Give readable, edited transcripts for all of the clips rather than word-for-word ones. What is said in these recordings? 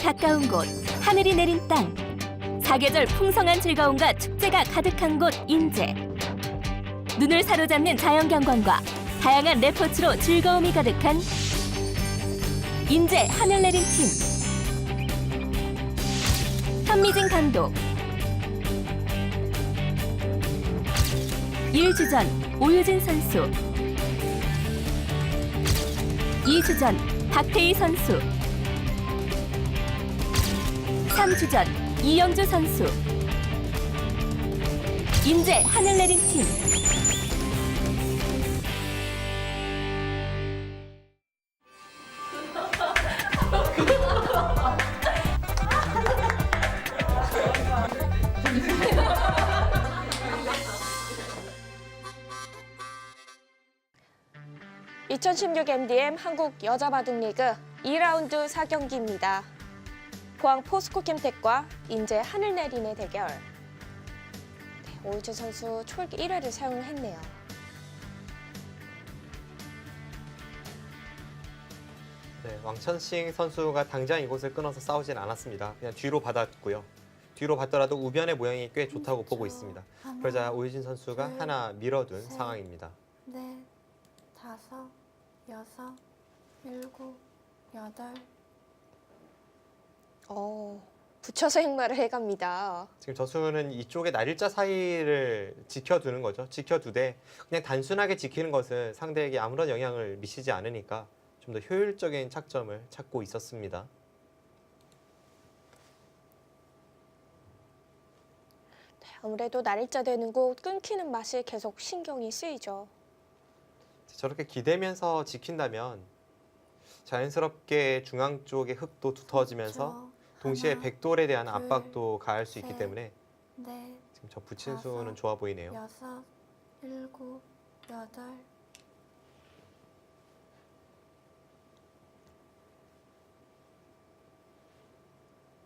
가까운 곳, 하늘이 내린 땅. 사계절 풍성한 즐거움과 축제가 가득한 곳 인제. 눈을 사로잡는 자연경관과 다양한 레포츠로 즐거움이 가득한 인제 하늘 내린 팀. 현미진 감독. 1주 전 오유진 선수. 2주 전 박태희 선수. 3주 전 이영주 선수. 인제 하늘 내린 팀. (2016) MDM 한국 여자바둑리그 2라운드 4경기입니다. 포항 포스코캠텍과 인제 하늘내림의 대결. 오유진 선수 초읽기 1회를 사용을 했네요. 네, 왕천싱 선수가 당장 이곳을 끊어서 싸우진 않았습니다. 그냥 뒤로 받았고요. 뒤로 받더라도 우변의 모양이 꽤 좋다고 보고 있습니다. 그러자 오유진 선수가 하나 밀어둔 상황입니다. 넷, 다섯, 여섯, 일곱, 여덟. 붙여서 행마를 해갑니다. 지금 저수는 이쪽의 날일자 사이를 지켜두는 거죠. 지켜두되 그냥 단순하게 지키는 것은 상대에게 아무런 영향을 미치지 않으니까 좀 더 효율적인 착점을 찾고 있었습니다. 아무래도 날일자 되는 곳 끊기는 맛이 계속 신경이 쓰이죠. 저렇게 기대면서 지킨다면 자연스럽게 중앙 쪽의 흙도 두터워지면서 동시에 백돌에 대한 둘, 압박도 가할 수 있기 셋, 때문에 넷, 지금 저 붙인 다섯, 수는 좋아 보이네요. 여섯, 일곱, 여덟.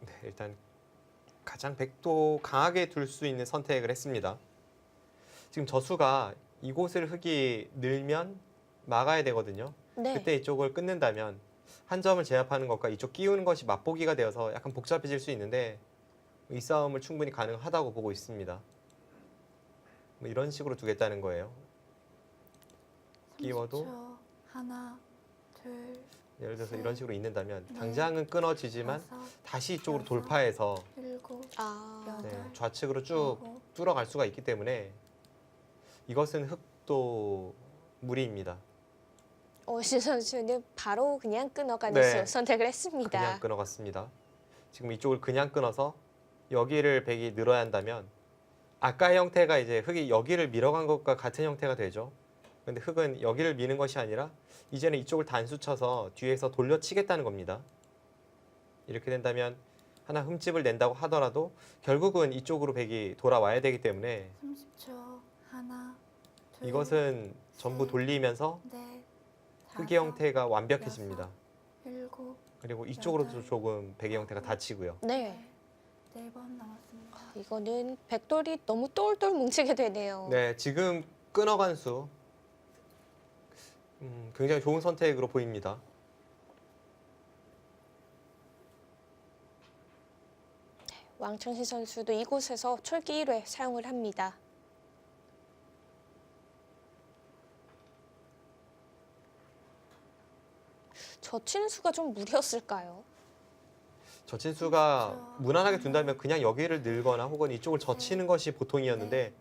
네, 일단 가장 백도 강하게 둘 수 있는 선택을 했습니다. 지금 저수가 이곳을 흙이 늘면 막아야 되거든요. 네. 그때 이쪽을 끊는다면 한 점을 제압하는 것과 이쪽 끼우는 것이 맛보기가 되어서 약간 복잡해질 수 있는데 이 싸움을 충분히 가능하다고 보고 있습니다. 뭐 이런 식으로 두겠다는 거예요. 끼워도 30초. 하나, 둘, 예를 들어서 셋, 이런 식으로 있는다면 넷, 당장은 끊어지지만 다섯, 다시 이쪽으로 여섯, 돌파해서 일곱, 네, 여덟, 좌측으로 쭉 아홉. 뚫어갈 수가 있기 때문에 이것은 흙도 무리입니다. 오유진 선수는 바로 그냥 끊어가는 네. 수 선택을 했습니다. 그냥 끊어갔습니다. 지금 이쪽을 그냥 끊어서 여기를 백이 늘어야 한다면 아까의 형태가 이제 흙이 여기를 밀어간 것과 같은 형태가 되죠. 근데 흙은 여기를 미는 것이 아니라 이제는 이쪽을 단수 쳐서 뒤에서 돌려치겠다는 겁니다. 이렇게 된다면 하나 흠집을 낸다고 하더라도 결국은 이쪽으로 백이 돌아와야 되기 때문에 30초. 하나, 둘, 이것은 전부 셋, 돌리면서 넷, 흙의 다섯, 형태가 완벽해집니다. 일곱, 그리고 이쪽으로도 여덟, 조금 백의 형태가 닫히고요. 네. 네 번 남았습니다. 이거는 백돌이 너무 똘똘 뭉치게 되네요. 네, 지금 끊어간 수 굉장히 좋은 선택으로 보입니다. 왕천신 선수도 이곳에서 초읽기 1회 사용을 합니다. 젖히는 수가 좀 무리였을까요? 젖힌수가 그렇죠. 무난하게 둔다면 그냥 여기를 늘거나 혹은 이쪽을 젖히는 것이 보통이었는데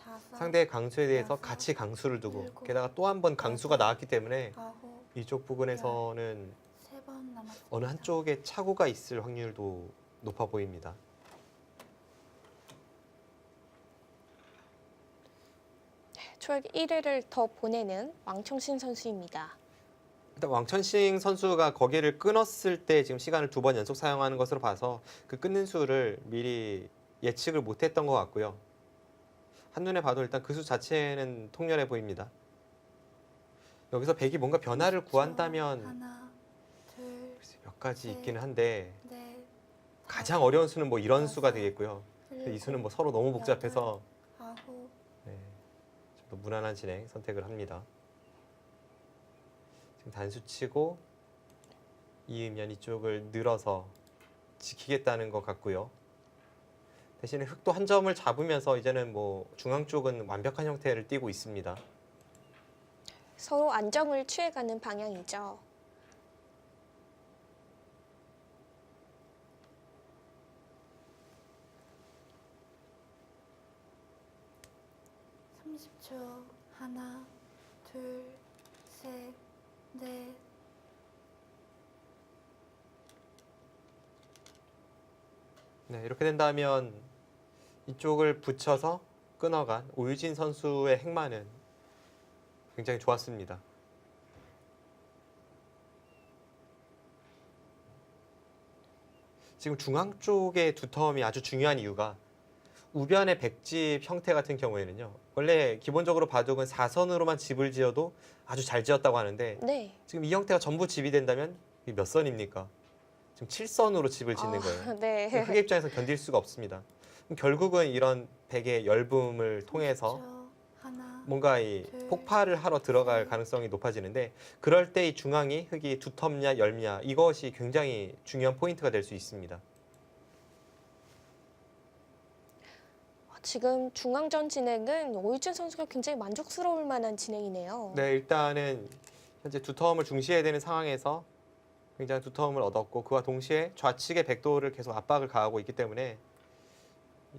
다섯, 상대의 강수에 대해서 여섯, 같이 강수를 두고 일곱, 게다가 또 한 번 강수가 여덟, 나왔기 때문에 아홉, 이쪽 부분에서는 세 번 남았습니다. 어느 한쪽에 착오가 있을 확률도 높아 보입니다. 초읽기 1회를 더 보내는 왕천신 선수입니다. 일단 왕천싱 선수가 거기를 끊었을 때 지금 시간을 2번 연속 사용하는 것으로 봐서 그 끊는 수를 미리 예측을 못했던 것 같고요. 한눈에 봐도 일단 그 수 자체는 통렬해 보입니다. 여기서 백이 뭔가 변화를 구한다면 하나, 둘, 글쎄 몇 가지 셋, 있기는 한데 넷, 가장 어려운 수는 뭐 이런 다섯, 수가 되겠고요. 일곱, 이 수는 뭐 서로 너무 복잡해서 아홉, 네, 좀 더 무난한 진행 선택을 합니다. 지금 단수 치고 이으면 이쪽을 늘어서 지키겠다는 것 같고요. 대신에 흑도 한 점을 잡으면서 이제는 뭐 중앙 쪽은 완벽한 형태를 띠고 있습니다. 서로 안정을 취해가는 방향이죠. (30초) 하나, 둘, 셋, 넷. 네, 이렇게 된다면 이쪽을 붙여서 끊어간 오유진 선수의 행마는 굉장히 좋았습니다. 지금 중앙 쪽의 두터움이 아주 중요한 이유가 우변의 백집 형태 같은 경우에는요. 원래 기본적으로 바둑은 4선으로만 집을 지어도 아주 잘 지었다고 하는데 네. 지금 이 형태가 전부 집이 된다면 이게 몇 선입니까? 지금 7선으로 집을 짓는 거예요. 네. 흑의 입장에서 견딜 수가 없습니다. 그럼 결국은 이런 백의 열붐을 통해서 30초. 하나, 뭔가 이 폭발을 하러 들어갈 가능성이 높아지는데 그럴 때 이 중앙이 흙이 두텁냐 얇냐 이것이 굉장히 중요한 포인트가 될 수 있습니다. 지금 중앙전 진행은 오유진 선수가 굉장히 만족스러울 만한 진행이네요. 네, 일단은 현재 두터움을 중시해야 되는 상황에서 굉장히 두터움을 얻었고 그와 동시에 좌측의 백도를 계속 압박을 가하고 있기 때문에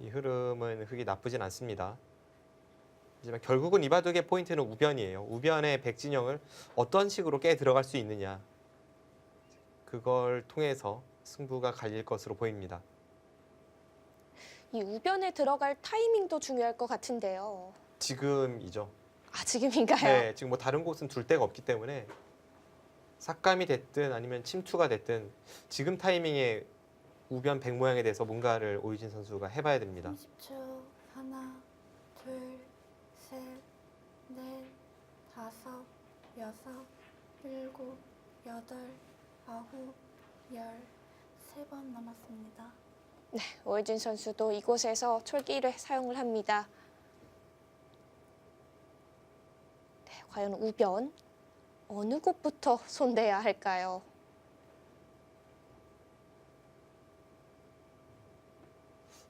이 흐름은 흙이 나쁘진 않습니다. 하지만 결국은 이 바둑의 포인트는 우변이에요. 우변의 백진영을 어떤 식으로 깨 들어갈 수 있느냐 그걸 통해서 승부가 갈릴 것으로 보입니다. 이 우변에 들어갈 타이밍도 중요할 것 같은데요. 지금이죠. 아, 지금인가요? 네, 지금 뭐 다른 곳은 둘 데가 없기 때문에 삭감이 됐든 아니면 침투가 됐든 지금 타이밍에 우변 백 모양에 대해서 뭔가를 오유진 선수가 해봐야 됩니다. 30초. 하나, 둘, 셋, 넷, 다섯, 여섯, 일곱, 여덟, 아홉, 열. 3번 남았습니다. 오유진 선수도 이곳에서 촐기를 사용을 합니다. 네, 과연 우변 어느 곳부터 손대야 할까요?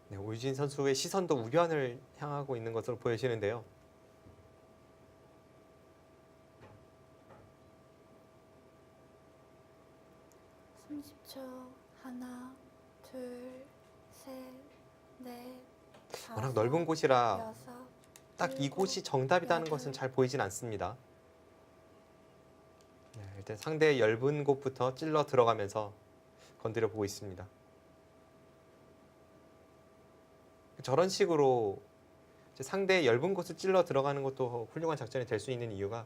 네, 오유진 선수의 시선도 우변을 향하고 있는 것으로 보여지는데요. (30초) 하나, 둘, 셋, 넷, 워낙 다섯, 넓은 곳이라 여섯, 딱 이곳이 정답이라는 것은 잘 보이진 않습니다. 네, 일단 상대의 얇은 곳부터 찔러 들어가면서 건드려 보고 있습니다. 저런 식으로 이제 상대의 얇은 곳을 찔러 들어가는 것도 훌륭한 작전이 될 수 있는 이유가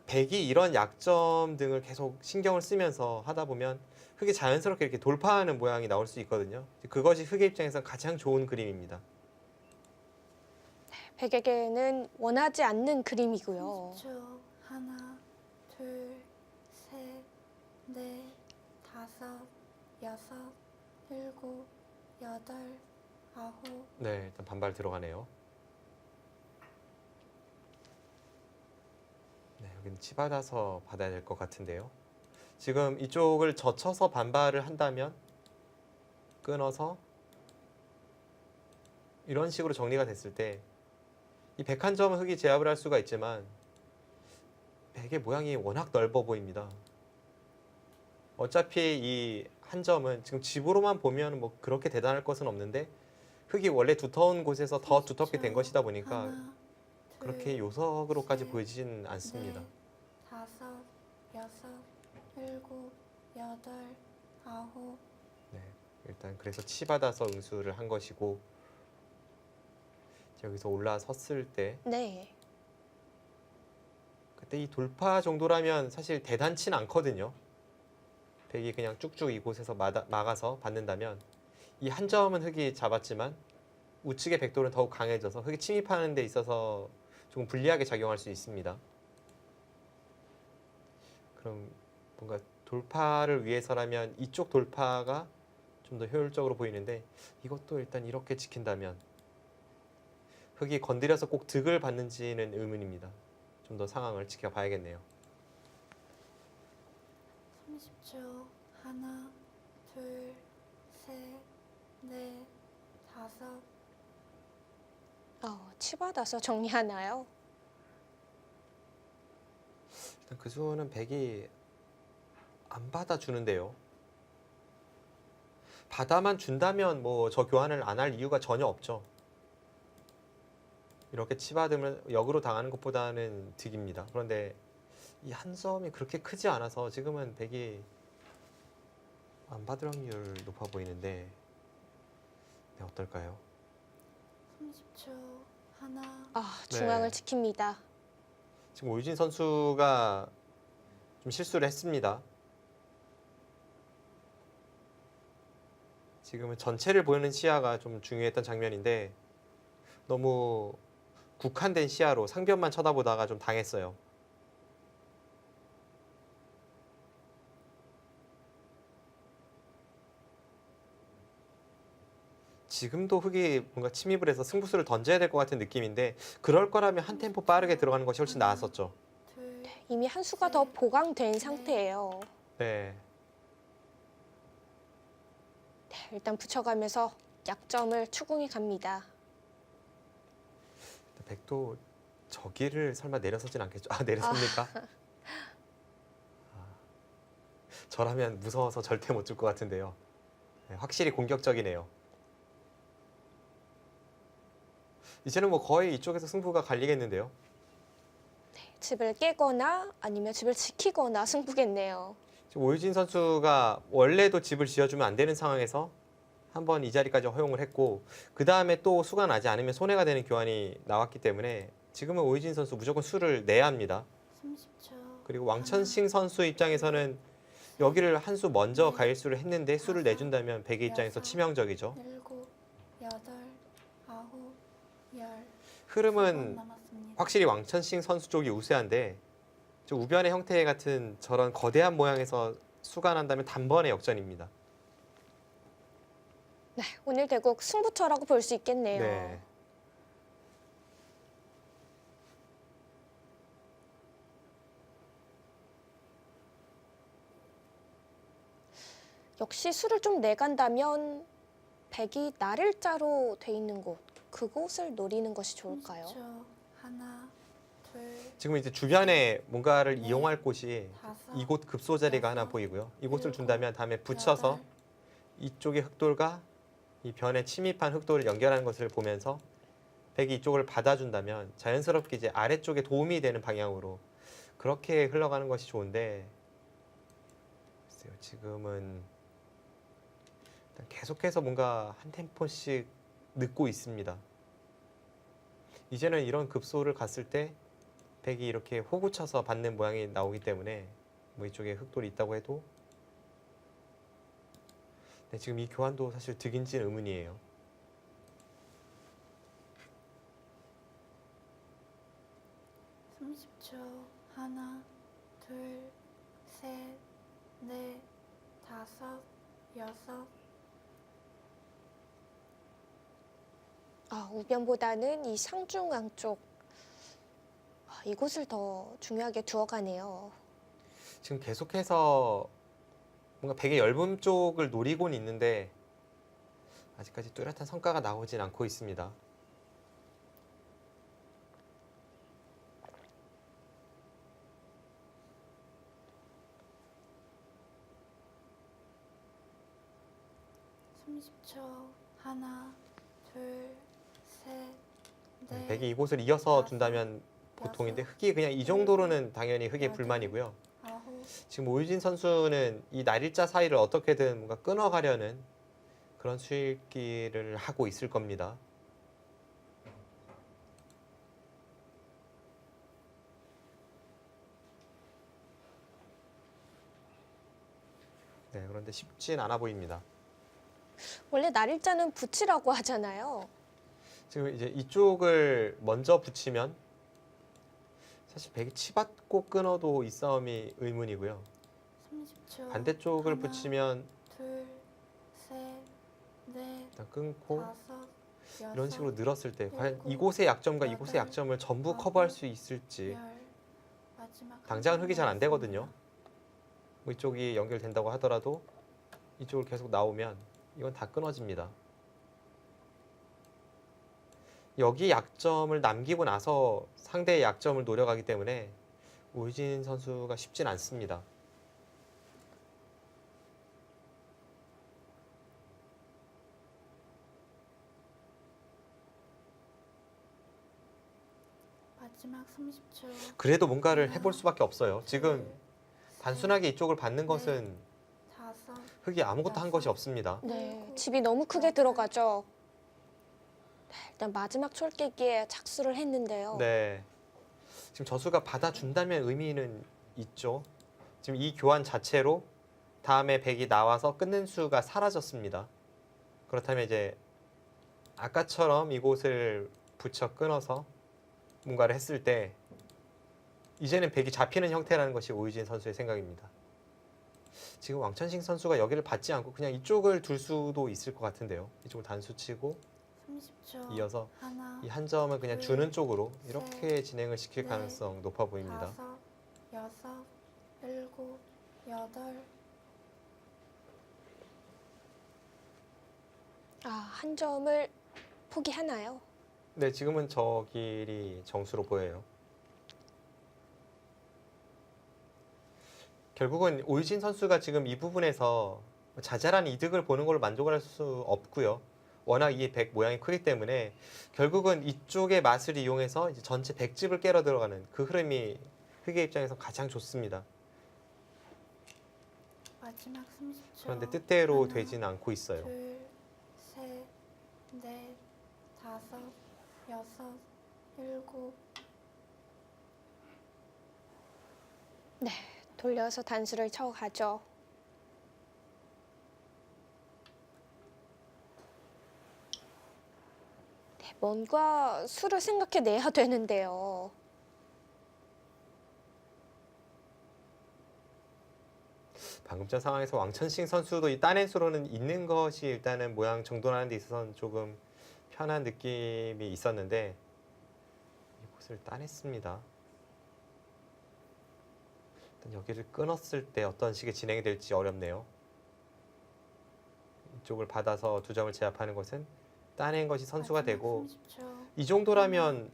백이 이런 약점 등을 계속 신경을 쓰면서 하다 보면 흑이 자연스럽게 이렇게 돌파하는 모양이 나올 수 있거든요. 그것이 흑의 입장에서 가장 좋은 그림입니다. 백에게는 원하지 않는 그림이고요. 30초. 하나, 둘, 셋, 넷, 다섯, 여섯, 일곱, 여덟, 아홉. 네, 일단 반발 들어가네요. 네, 여기는 치받아서 받아야 될 것 같은데요. 지금 이쪽을 젖혀서 반발을 한다면 끊어서 이런 식으로 정리가 됐을 때 이 백 한 점은 흑이 제압을 할 수가 있지만 백의 모양이 워낙 넓어 보입니다. 어차피 이 한 점은 지금 집으로만 보면 뭐 그렇게 대단할 것은 없는데 흙이 원래 두터운 곳에서 더 두텁게 된 것이다 보니까 하나, 둘, 그렇게 요석으로까지 셋, 보이지는 않습니다. 넷, 다섯, 여섯, 일곱, 여덟, 아홉. 네, 일단 그래서 치받아서 응수를 한 것이고 여기서 올라섰을 때 네. 그때 이 돌파 정도라면 사실 대단치는 않거든요. 백이 그냥 쭉쭉 이곳에서 막아서 받는다면 이 한 점은 흑이 잡았지만 우측의 백돌은 더욱 강해져서 흑이 침입하는 데 있어서 조금 불리하게 작용할 수 있습니다. 그럼 뭔가 돌파를 위해서라면 이쪽 돌파가 좀 더 효율적으로 보이는데 이것도 일단 이렇게 지킨다면 흑이 건드려서 꼭 득을 받는지는 의문입니다. 좀 더 상황을 지켜봐야겠네요. 30초. 하나, 둘, 넷, 다섯, 치받아서 정리하나요? 일단 그 수는 백이 안 받아주는데요. 받아만 준다면 뭐 저 교환을 안 할 이유가 전혀 없죠. 이렇게 치받으면 역으로 당하는 것보다는 득입니다. 그런데 이 한 점이 그렇게 크지 않아서 지금은 백이 안 받을 확률 높아 보이는데 네, 어떨까요? 30초. 하나, 중앙을 네. 지킵니다. 지금 오유진 선수가 좀 실수를 했습니다. 지금은 전체를 보는 시야가 좀 중요했던 장면인데 너무 국한된 시야로 상변만 쳐다보다가 좀 당했어요. 지금도 흑이 뭔가 침입을 해서 승부수를 던져야 될 것 같은 느낌인데 그럴 거라면 한 템포 빠르게 들어가는 것이 훨씬 나았었죠. 둘, 이미 한 수가 더 보강된 상태예요. 네. 네, 일단 붙여가면서 약점을 추궁해 갑니다. 백도 저기를 설마 내려서진 않겠죠? 내렸습니까? 저라면 무서워서 절대 못 줄 것 같은데요. 네, 확실히 공격적이네요. 이제는 뭐 거의 이쪽에서 승부가 갈리겠는데요. 집을 깨거나 아니면 집을 지키거나 승부겠네요. 지금 오유진 선수가 원래도 집을 지어주면 안 되는 상황에서 한번 이 자리까지 허용을 했고 그 다음에 또 수가 나지 않으면 손해가 되는 교환이 나왔기 때문에 지금은 오유진 선수 무조건 수를 내야 합니다. 30초. 그리고 왕천싱 선수 입장에서는 여기를 한 수 먼저 가일수를 했는데 수를 내준다면 백의 입장에서 치명적이죠. 일곱, 여덟, 아홉, 열. 흐름은 남았습니다. 확실히 왕천싱 선수 쪽이 우세한데 저 우변의 형태 같은 저런 거대한 모양에서 수가 난다면 단번에 역전입니다. 네, 오늘 대국 승부처라고 볼 수 있겠네요. 네. 역시 수를 좀 내간다면 백이 날일자로 돼 있는 곳, 그곳을 노리는 것이 좋을까요? 30초. 하나, 둘, 지금 이제 주변에 뭔가를 이용할 곳이 다섯, 이곳 급소 자리가 하나 보이고요. 이곳을 준다면 다음에 붙여서 여덟, 이쪽의 흑돌과 이 변에 침입한 흑돌을 연결하는 것을 보면서 백이 이쪽을 받아준다면 자연스럽게 이제 아래쪽에 도움이 되는 방향으로 그렇게 흘러가는 것이 좋은데 글쎄요, 지금은 일단 계속해서 뭔가 한 템포씩 늦고 있습니다. 이제는 이런 급소를 갔을 때 백이 이렇게 호구 쳐서 받는 모양이 나오기 때문에 뭐 이쪽에 흑돌이 있다고 해도 네, 지금 이 교환도 사실 득인지는 의문이에요. 초 하나, 둘, 셋, 넷, 다섯, 여섯. 우변보다는 이 상중앙 쪽 이곳을 더 중요하게 두어가네요. 지금 계속해서 뭔가 백의 엷음 쪽을 노리고는 있는데 아직까지 뚜렷한 성과가 나오진 않고 있습니다. 초 하나, 둘, 셋, 넷. 백이 이곳을 이어서 준다면 보통인데 흑이 그냥 이 정도로는 당연히 흑의 여덟, 불만이고요. 아홉, 지금 오유진 선수는 이 날일자 사이를 어떻게든 뭔가 끊어가려는 그런 수익기를 하고 있을 겁니다. 네, 그런데 쉽진 않아 보입니다. 원래 날일자는 붙이라고 하잖아요. 지금 이제 이쪽을 먼저 붙이면 사실 백이 치받고 끊어도 이 싸움이 의문이고요. 30초. 반대쪽을 하나, 붙이면 둘, 셋, 넷, 일단 끊고 다섯, 이런 여섯, 식으로 늘었을 때 과연 일곱, 이곳의 약점과 이곳의 여덟, 약점을 전부 아홉, 커버할 수 있을지 열. 마지막 당장은 한 흑이 잘 안 남았습니다. 되거든요. 뭐 이쪽이 연결된다고 하더라도 이쪽을 계속 나오면 이건 다 끊어집니다. 여기 약점을 남기고 나서 상대의 약점을 노려가기 때문에 오유진 선수가 쉽진 않습니다. 마지막 30초. 그래도 뭔가를 해볼 수밖에 없어요. 지금 둘, 단순하게 이쪽을 받는 것은 다섯, 흙이 아무것도 한 것이 없습니다. 네, 집이 너무 크게 들어가죠. 네, 일단 마지막 철깨기에 착수를 했는데요. 네. 지금 저수가 받아준다면 의미는 있죠. 지금 이 교환 자체로 다음에 백이 나와서 끊는 수가 사라졌습니다. 그렇다면 이제 아까처럼 이곳을 붙여 끊어서 뭔가를 했을 때 이제는 백이 잡히는 형태라는 것이 오유진 선수의 생각입니다. 지금 왕천식 선수가 여기를 받지 않고 그냥 이쪽을 둘 수도 있을 것 같은데요. 이쪽을 단수 치고 30초. 이어서 하나, 이 한 점을 그냥 둘, 주는 쪽으로 이렇게 진행을 시킬 넷, 가능성 높아 보입니다. 다섯, 여섯, 일곱, 여덟. 아, 한 점을 포기하나요? 네, 지금은 저 길이 정수로 보여요. 결국은 오유진 선수가 지금 이 부분에서 자잘한 이득을 보는 걸로 만족을 할 수 없고요. 워낙 이 백 모양이 크기 때문에 결국은 이쪽의 맛을 이용해서 이제 전체 백집을 깨러 들어가는 그 흐름이 흑의 입장에서 가장 좋습니다. 마지막 30초. 그런데 뜻대로 하나, 되지는 않고 있어요. 둘, 셋, 넷, 다섯, 여섯, 일곱. 네, 돌려서 단수를 쳐가죠. 네, 뭔가 수를 생각해내야 되는데요. 방금 전 상황에서 왕천식 선수도 이 따낸 수로는 있는 것이 일단은 모양 정돈하는 데 있어서는 조금 편한 느낌이 있었는데 이곳을 따냈습니다. 일단 여기를 끊었을 때 어떤 식의 진행이 될지 어렵네요. 이쪽을 받아서 두 점을 제압하는 것은 따낸 것이 선수가 마지막 되고 30초. 이 정도라면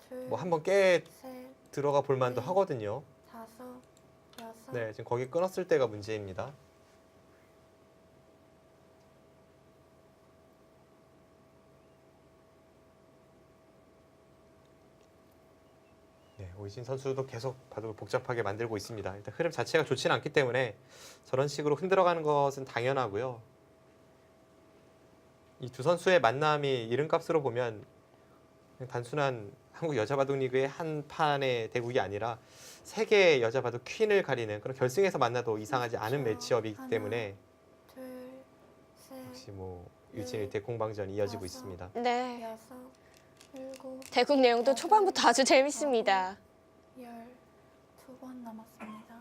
둘, 뭐 한번 깨 셋, 들어가 볼 만도 하거든요. 다섯, 여섯. 네, 지금 거기 끊었을 때가 문제입니다. 네, 오이진 선수도 계속 바둑을 복잡하게 만들고 있습니다. 일단 흐름 자체가 좋지는 않기 때문에 저런 식으로 흔들어가는 것은 당연하고요. 이 두 선수의 만남이 이름값으로 보면 그냥 단순한 한국 여자 바둑 리그의 한 판의 대국이 아니라 세계 여자 바둑 퀸을 가리는 그런 결승에서 만나도 이상하지 않은 매치업이기 때문에 둘, 셋, 역시 뭐 유진일대 공방전이 이어지고 있습니다. 네, 여섯, 일곱, 대국 내용도 초반부터 아주 재밌습니다. 열. 2번 남았습니다.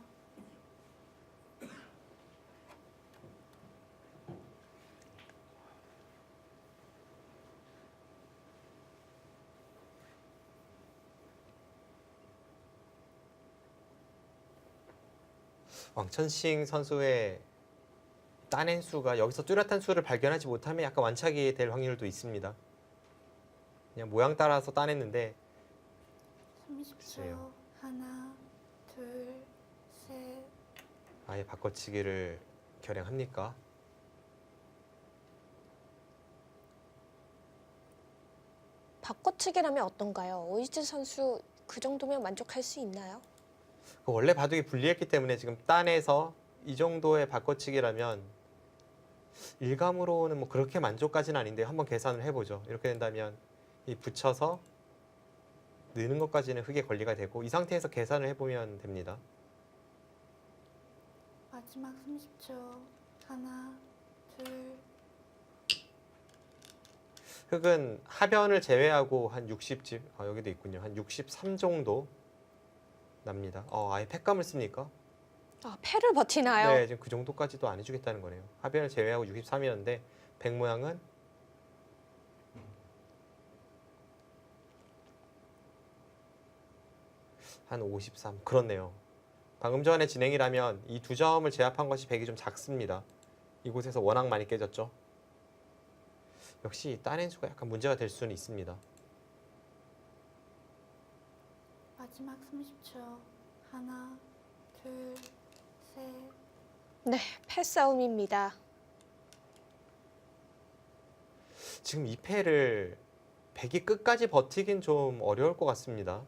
왕천식 선수의 따낸 수가 여기서 뚜렷한 수를 발견하지 못하면 약간 완착이 될 확률도 있습니다. 그냥 모양 따라서 따냈는데 30초. 글쎄요. 하나, 둘, 셋. 아예 바꿔치기를 결행합니까? 바꿔치기라면 어떤가요? 오이진 선수 그 정도면 만족할 수 있나요? 원래 바둑이 불리했기 때문에 지금 따내서 이 정도의 바꿔치기라면 일감으로는 뭐 그렇게 만족까지는 아닌데 한번 계산을 해보죠. 이렇게 된다면 이 붙여서 느는 것까지는 흙의 권리가 되고 이 상태에서 계산을 해보면 됩니다. 마지막 30초. 하나, 둘. 흙은 하변을 제외하고 한 60집, 여기도 있군요. 한 63 정도 납니다. 아예 팩감을 씁니까? 아, 패를 버티나요? 네, 지금 그 정도까지도 안 해주겠다는 거네요. 하변을 제외하고 63이었는데 백 모양은 한 53. 그렇네요. 방금 전에 진행이라면 이 두 점을 제압한 것이 백이 좀 작습니다. 이곳에서 워낙 많이 깨졌죠. 역시 따낸 수가 약간 문제가 될 수는 있습니다. 마지막 30초. 하나, 둘, 셋. 네, 패싸움입니다. 지금 이 패를 백이 끝까지 버티긴 좀 어려울 것 같습니다.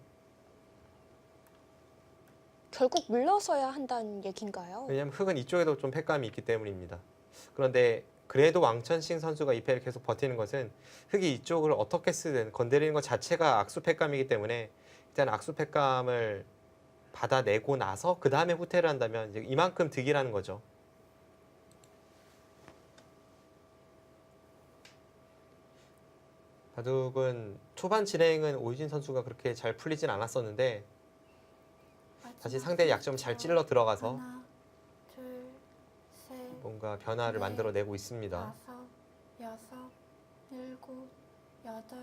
결국 물러서야 한다는 얘기인가요? 왜냐하면 흑은 이쪽에도 좀 패감이 있기 때문입니다. 그런데 그래도 왕천식 선수가 이 패를 계속 버티는 것은 흑이 이쪽을 어떻게 쓰든 건드리는 것 자체가 악수 패감이기 때문에 일단 악수 패감을 받아내고 나서 그 다음에 후퇴를 한다면 이제 이만큼 득이라는 거죠. 바둑은 초반 진행은 오유진 선수가 그렇게 잘 풀리진 않았었는데 다시 마지막 상대의 약점을 잘 30초. 찔러 들어가서 하나, 둘, 셋, 뭔가 변화를 네. 만들어내고 있습니다. 다섯, 여섯, 일곱, 여덟.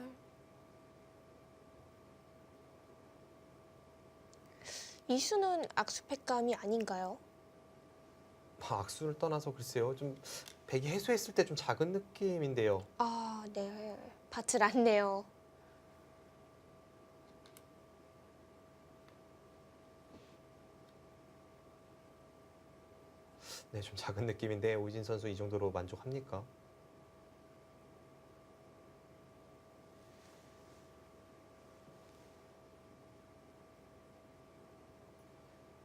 이수는 악수패감이 아닌가요? 악수를 떠나서 글쎄요. 좀 백이 해소했을 때 좀 작은 느낌인데요. 아, 네. 밭을 않네요. 네, 좀 작은 느낌인데 오유진 선수 이 정도로 만족합니까?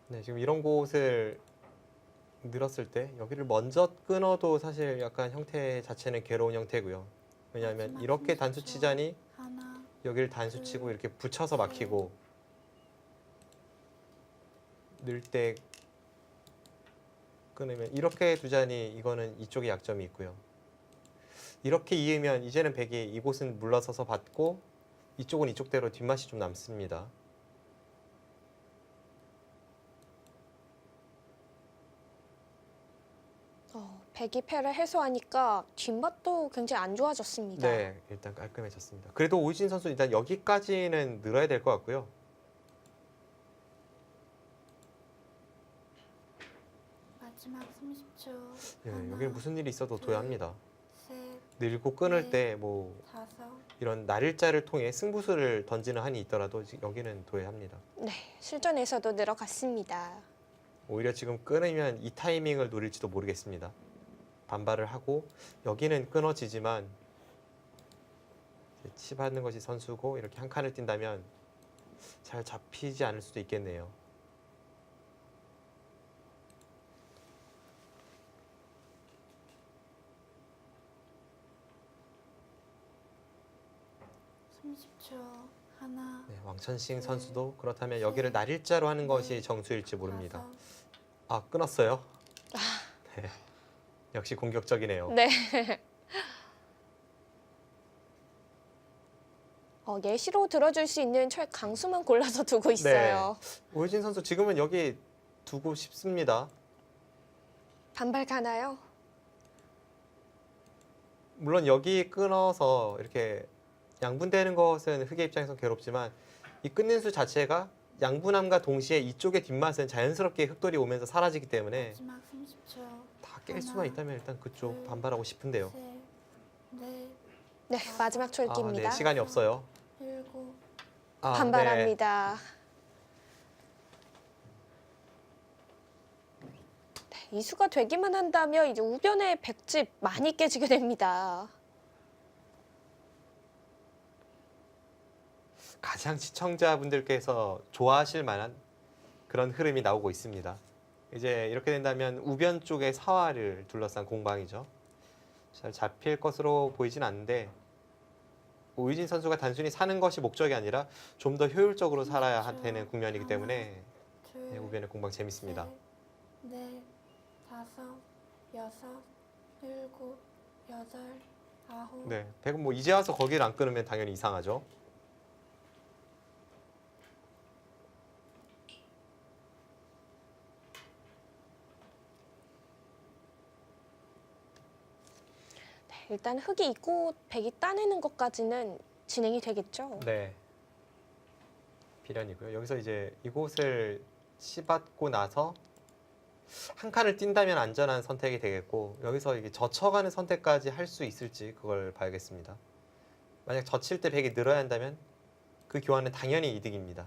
네, 지금 이런 곳을 늘었을 때 여기를 먼저 끊어도 사실 약간 형태 자체는 괴로운 형태고요. 왜냐하면 마지막 이렇게 30초. 단수 치자니 하나, 여기를 단수 치고 이렇게 붙여서 막히고 늘 때 끊으면 이렇게 두자니 이거는 이쪽에 약점이 있고요. 이렇게 이으면 이제는 백이 이곳은 물러서서 받고 이쪽은 이쪽대로 뒷맛이 좀 남습니다. 백이 패를 해소하니까 뒷맛도 굉장히 안 좋아졌습니다. 네, 일단 깔끔해졌습니다. 그래도 오유진 선수 일단 여기까지는 늘어야 될 것 같고요. 마지막 30초. 네, 하나, 여기는 무슨 일이 있어도 둘, 도야합니다. 셋, 늘고 끊을 네. 때 뭐 다섯. 이런 날일자를 통해 승부수를 던지는 한이 있더라도 여기는 도야합니다. 네, 실전에서도 늘어갔습니다. 오히려 지금 끊으면 이 타이밍을 노릴지도 모르겠습니다. 반발을 하고 여기는 끊어지지만 치받는 것이 선수고 이렇게 한 칸을 뛴다면 잘 잡히지 않을 수도 있겠네요. 하나, 네, 왕천식 둘, 선수도 그렇다면 셋, 여기를 날일자로 하는 것이 넷, 정수일지 모릅니다. 다섯. 아, 끊었어요. 네, 역시 공격적이네요. 네. 예시로 들어줄 수 있는 최강수만 골라서 두고 있어요. 오유진 선수 지금은 여기 두고 싶습니다. 반발 가나요? 물론 여기 끊어서 이렇게 양분되는 것은 흑의 입장에서 괴롭지만 이 끊는 수 자체가 양분함과 동시에 이쪽의 뒷맛은 자연스럽게 흑돌이 오면서 사라지기 때문에 마지막 30초. 다 깰 수만 있다면 일단 그쪽 둘, 반발하고 싶은데요. 셋, 넷, 네, 마지막 아, 출기입니다. 네, 시간이 없어요. 일곱. 아, 네. 반발합니다. 네, 이수가 되기만 한다면 이제 우변의 백집 많이 깨지게 됩니다. 가장 시청자분들께서 좋아하실 만한 그런 흐름이 나오고 있습니다. 이제 이렇게 된다면 우변 쪽의 사화를 둘러싼 공방이죠. 잘 잡힐 것으로 보이진 않는데 오유진 선수가 단순히 사는 것이 목적이 아니라 좀 더 효율적으로 살아야 되는 국면이기 때문에 둘, 네, 우변의 공방 재밌습니다. 셋, 넷, 다섯, 여섯, 일곱, 여덟, 아홉. 네, 백은 뭐 이제 와서 거기를 안 끊으면 당연히 이상하죠. 일단 흑이 있고 백이 따내는 것까지는 진행이 되겠죠. 네. 비련이고요. 여기서 이제 이곳을 치받고 나서 한 칸을 뛴다면 안전한 선택이 되겠고 여기서 이게 젖혀가는 선택까지 할 수 있을지 그걸 봐야겠습니다. 만약 젖힐 때 백이 늘어야 한다면 그 교환은 당연히 이득입니다.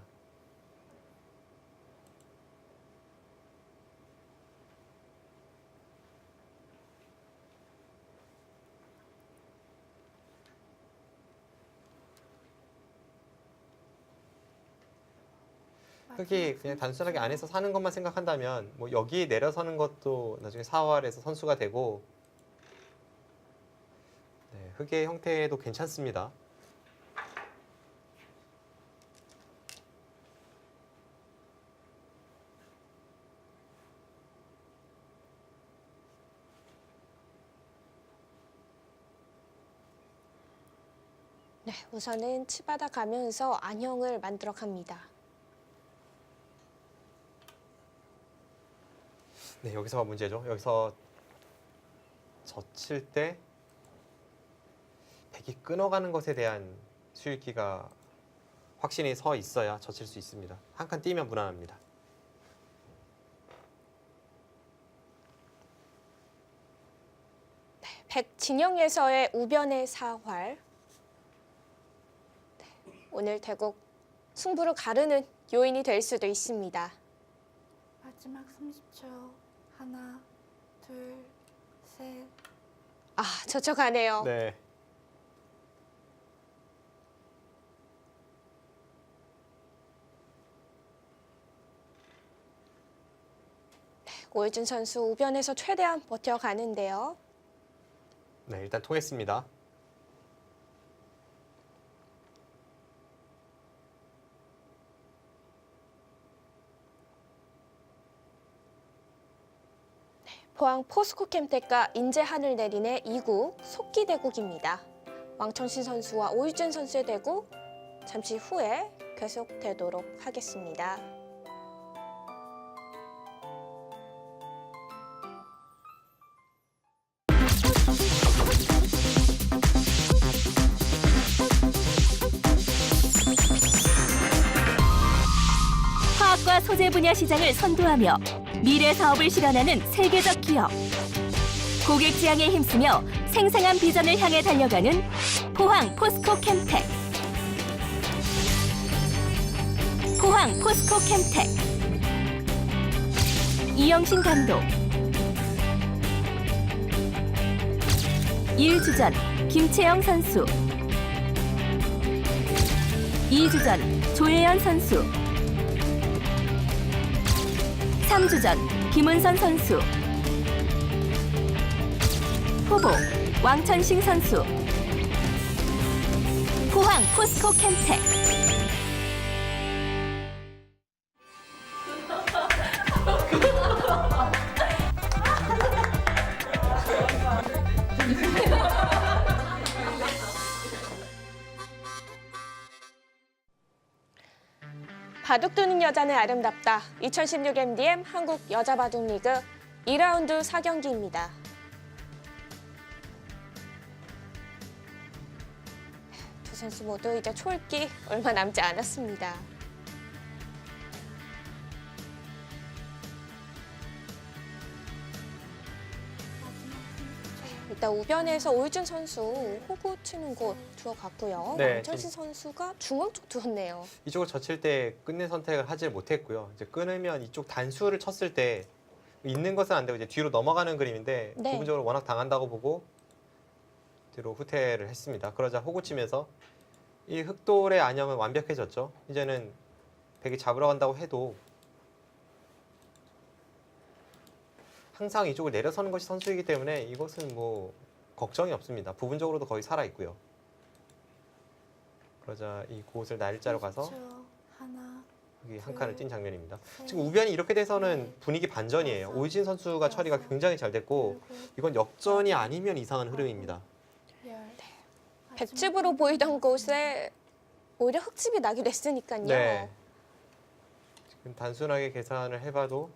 흙이 그냥 단순하게 안에서 사는 것만 생각한다면 뭐 여기 내려서는 것도 나중에 4활에서 선수가 되고 네, 흙의 형태도 괜찮습니다. 네, 우선은 치받아 가면서 안형을 만들어 갑니다. 네, 여기서가 문제죠. 여기서 젖힐 때 백이 끊어가는 것에 대한 수익기가 확신이 서 있어야 젖힐 수 있습니다. 한 칸 띄면 무난합니다. 백 진영에서의 우변의 사활. 네, 오늘 대국 승부를 가르는 요인이 될 수도 있습니다. 마지막 30초. 하나, 둘, 셋. 아, 젖혀가네요. 네. 오해준 선수 우변에서 최대한 버텨가는데요. 네, 일단 통했습니다. 포항 포스코 캠텍과 인제 하늘 내린의 2국 속기 대국입니다. 왕천신 선수와 오유진 선수의 대국 잠시 후에 계속되도록 하겠습니다. 화학과 소재 분야 시장을 선도하며 미래 사업을 실현하는 세계적 기업. 고객 지향에 힘쓰며 생생한 비전을 향해 달려가는 포항 포스코 캠텍. 포항 포스코 캠텍. 이영신 감독. 1주전 김채영 선수. 2주전 조혜연 선수. 3주전 김은선 선수. 후보 왕천싱 선수. 포항 포스코 캠텍. 바둑 두는 여자는 아름답다. 2016 MDM 한국 여자 바둑 리그 2라운드 4경기입니다. 두 선수 모두 이제 초읽기 얼마 남지 않았습니다. 일단 우변에서 오유준 선수 호구 치는 곳 두어갔고요. 네, 왕천신 선수가 중앙 쪽 두었네요. 이쪽을 젖힐 때 끝내 선택을 하지 못했고요. 이제 끊으면 이쪽 단수를 쳤을 때 있는 것은 안 되고 이제 뒤로 넘어가는 그림인데 네. 부분적으로 워낙 당한다고 보고 뒤로 후퇴를 했습니다. 그러자 호구 치면서 이 흑돌의 안형은 완벽해졌죠. 이제는 백이 잡으러 간다고 해도 항상 이쪽을 내려서는 것이 선수이기 때문에 이것은 뭐 걱정이 없습니다. 부분적으로도 거의 살아있고요. 그러자 이 곳을 날짜로 가서 30초. 하나, 여기 한 칸을 뛴 장면입니다. 셋, 지금 우변이 이렇게 돼서는 분위기 반전이에요. 오유진 선수가 처리가 굉장히 잘 됐고 일곱, 이건 역전이 아니면 이상한 흐름입니다. 열. 백집으로 보이던 곳에 오히려 흑집이 나기로 했으니까요. 네. 지금 단순하게 계산을 해봐도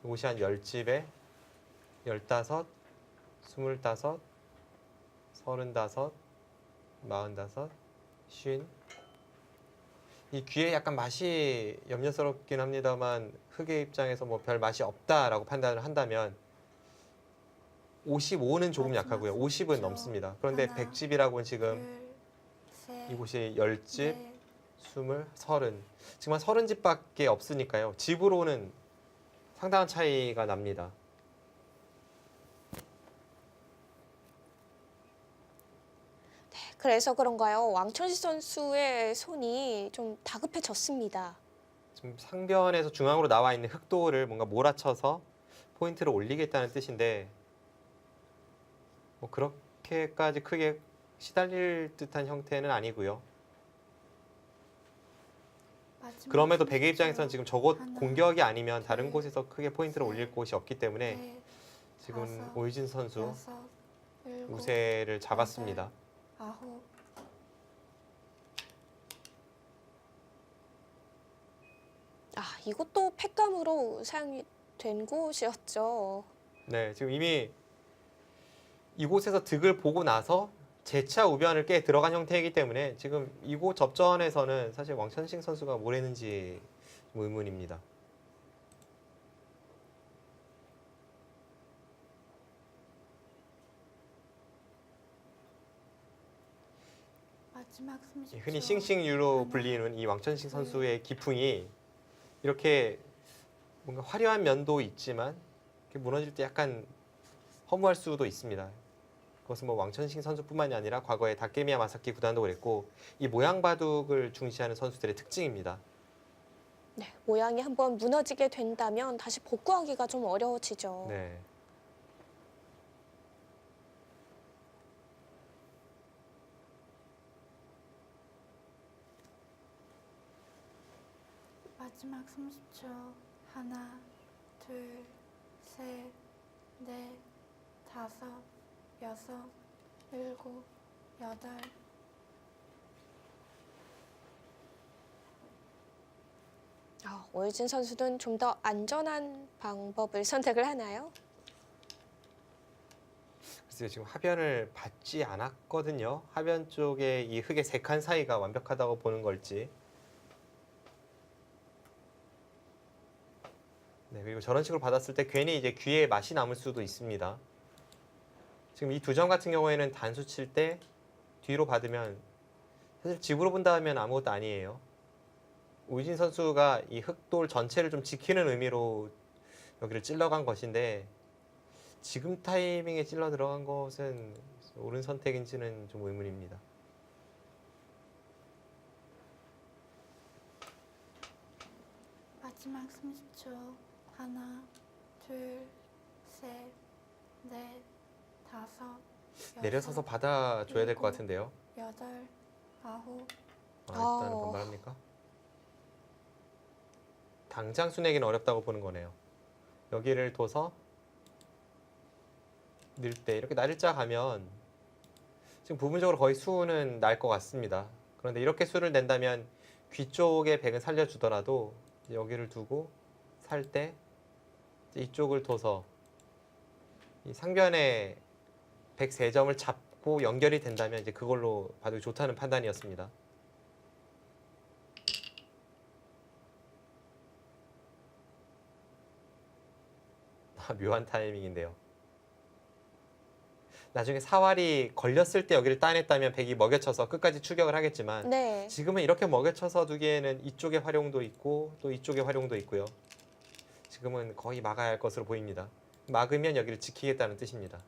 이곳이 한 10집에 15, 25, 35, 45, 50, 이 귀에 약간 맛이 염려스럽긴 합니다만 흑의 입장에서 뭐 별 맛이 없다라고 판단을 한다면 55는 조금 약하고요. 50은 넘습니다. 그런데 하나, 100집이라고는 지금 둘, 셋, 이곳이 10집, 넷, 20, 30. 지금 한 30집밖에 없으니까요. 집으로는 상당한 차이가 납니다. 그래서 그런가요? 왕천식 선수의 손이 좀 다급해졌습니다. 지금 상변에서 중앙으로 나와 있는 흑도를 뭔가 몰아쳐서 포인트를 올리겠다는 뜻인데 뭐 그렇게까지 크게 시달릴 듯한 형태는 아니고요. 마지막 그럼에도 30초. 백의 입장에서는 지금 저곳 하나, 공격이 아니면 다른 둘, 곳에서 크게 포인트를 올릴 셋, 곳이 없기 때문에 넷, 지금 다섯, 오유진 선수 여섯, 일곱, 우세를 잡았습니다. 아홉. 아, 이것도 팩감으로 사용이 된 곳이었죠. 네, 지금 이미 이곳에서 득을 보고 나서 재차 우변을 깨 들어간 형태이기 때문에 지금 이곳 접전에서는 사실 왕천식 선수가 뭘 했는지 좀 의문입니다. 마지막 30초. 흔히 싱싱유로 하나, 불리는 이 왕천식 둘, 선수의 기풍이 이렇게 뭔가 화려한 면도 있지만 이렇게 무너질 때 약간 허무할 수도 있습니다. 그것은 뭐 왕천식 선수뿐만이 아니라 과거에 다케미야 마사키 구단도 그랬고 이 모양 바둑을 중시하는 선수들의 특징입니다. 네, 모양이 한번 무너지게 된다면 다시 복구하기가 좀 어려워지죠. 네. 마지막 30초. 하나, 둘, 셋, 넷, 다섯, 여섯, 일곱, 여덟. 오유진 선수는 좀 더 안전한 방법을 선택을 하나요? 그래서 지금 하변을 받지 않았거든요. 하변 쪽에 이 흙의 세 칸 사이가 완벽하다고 보는 걸지. 네, 그리고 저런 식으로 받았을 때 괜히 이제 귀에 맛이 남을 수도 있습니다. 지금 이 두 점 같은 경우에는 단수 칠 때 뒤로 받으면 사실 집으로 본다 하면 아무것도 아니에요. 우진 선수가 이 흑돌 전체를 좀 지키는 의미로 여기를 찔러간 것인데 지금 타이밍에 찔러 들어간 것은 옳은 선택인지는 좀 의문입니다. 마지막 30초. 하나, 둘, 셋, 넷, 다섯, 내려서서 여섯, 받아줘야 될 것 일곱. 같은데요. 여덟, 아홉. 일단은 반발합니까? 당장 수내기는 어렵다고 보는 거네요. 여기를 둬서 늘 때 이렇게 날짜 가면 지금 부분적으로 거의 수는 날 것 같습니다. 그런데 이렇게 수를 낸다면 귀 쪽의 백은 살려주더라도 이제 여기를 두고 살 때 이쪽을 둬서 이 상변에 103점을 잡고 연결이 된다면 이제 그걸로 봐도 좋다는 판단이었습니다. 묘한 타이밍인데요. 나중에 사활이 걸렸을 때 여기를 따냈다면 백이 먹여쳐서 끝까지 추격을 하겠지만 네. 지금은 이렇게 먹여쳐서 두기에는 이쪽의 활용도 있고 또 이쪽의 활용도 있고요. 지금은 거의 막아야 할 것으로 보입니다. 막으면 여기를 지키겠다는 뜻입니다.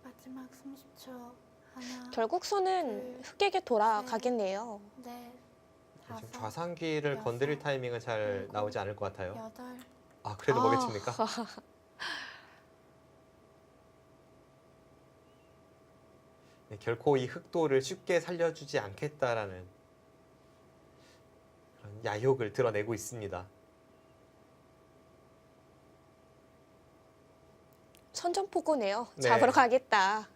마지막 30초. 하나, 결국 손은 흑에게 돌아가겠네요. 넷, 지금 다섯, 좌상귀를 여섯, 건드릴 타이밍은 잘 일곱, 나오지 않을 것 같아요. 여덟. 아, 그래도 아. 먹여칩니까? 네, 결코 이 흑도를 쉽게 살려주지 않겠다라는 그런 야욕을 드러내고 있습니다. 선전포고네요. 네. 잡으러 가겠다.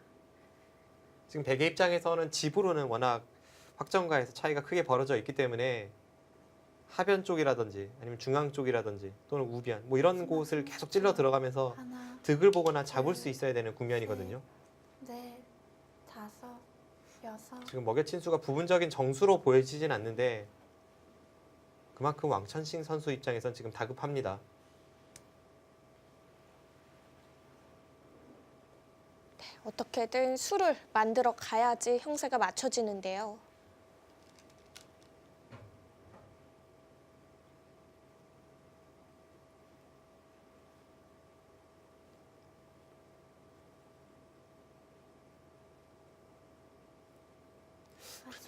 지금 백의 입장에서는 집으로는 워낙 확정가에서 차이가 크게 벌어져 있기 때문에 하변 쪽이라든지 아니면 중앙 쪽이라든지 또는 우변 뭐 이런 곳을 계속 찔러 들어가면서 하나, 득을 보거나 잡을 수 있어야 되는 국면이거든요. 넷, 다섯, 여섯. 지금 먹여친 수가 부분적인 정수로 보여지진 않는데 그만큼 왕천식 선수 입장에선 지금 다급합니다. 어떻게든 수를 만들어 가야지 형세가 맞춰지는데요.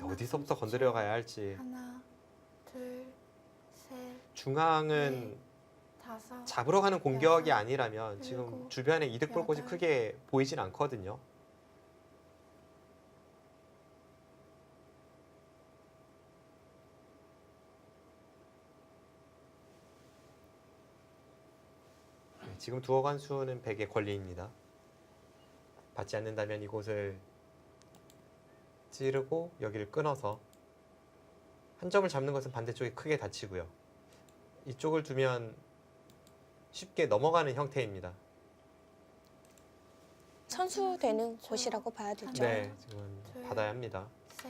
마지막 어디서부터 30초. 건드려 가야 할지. 하나, 둘, 셋, 중앙은 다섯, 잡으러 가는 공격이 여섯, 아니라면 지금 일곱, 주변에 이득 볼 곳이 여덟. 크게 보이진 않거든요. 네, 지금 두어 관수는 100의 권리입니다. 받지 않는다면 이곳을 찌르고 여기를 끊어서 한 점을 잡는 것은 반대쪽이 크게 다치고요. 이쪽을 두면 쉽게 넘어가는 형태입니다. 선수되는 곳이라고 봐야 되죠. 네, 지금은 둘. 받아야 합니다. 셋,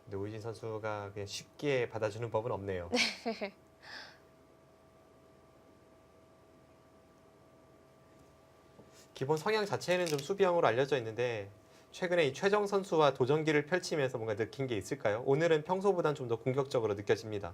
근데 오유진 선수가 그냥 쉽게 받아주는 법은 없네요. 기본 성향 자체는 좀 수비형으로 알려져 있는데 최근에 이 최정 선수와 도전기를 펼치면서 뭔가 느낀 게 있을까요? 오늘은 평소보단 좀 더 공격적으로 느껴집니다.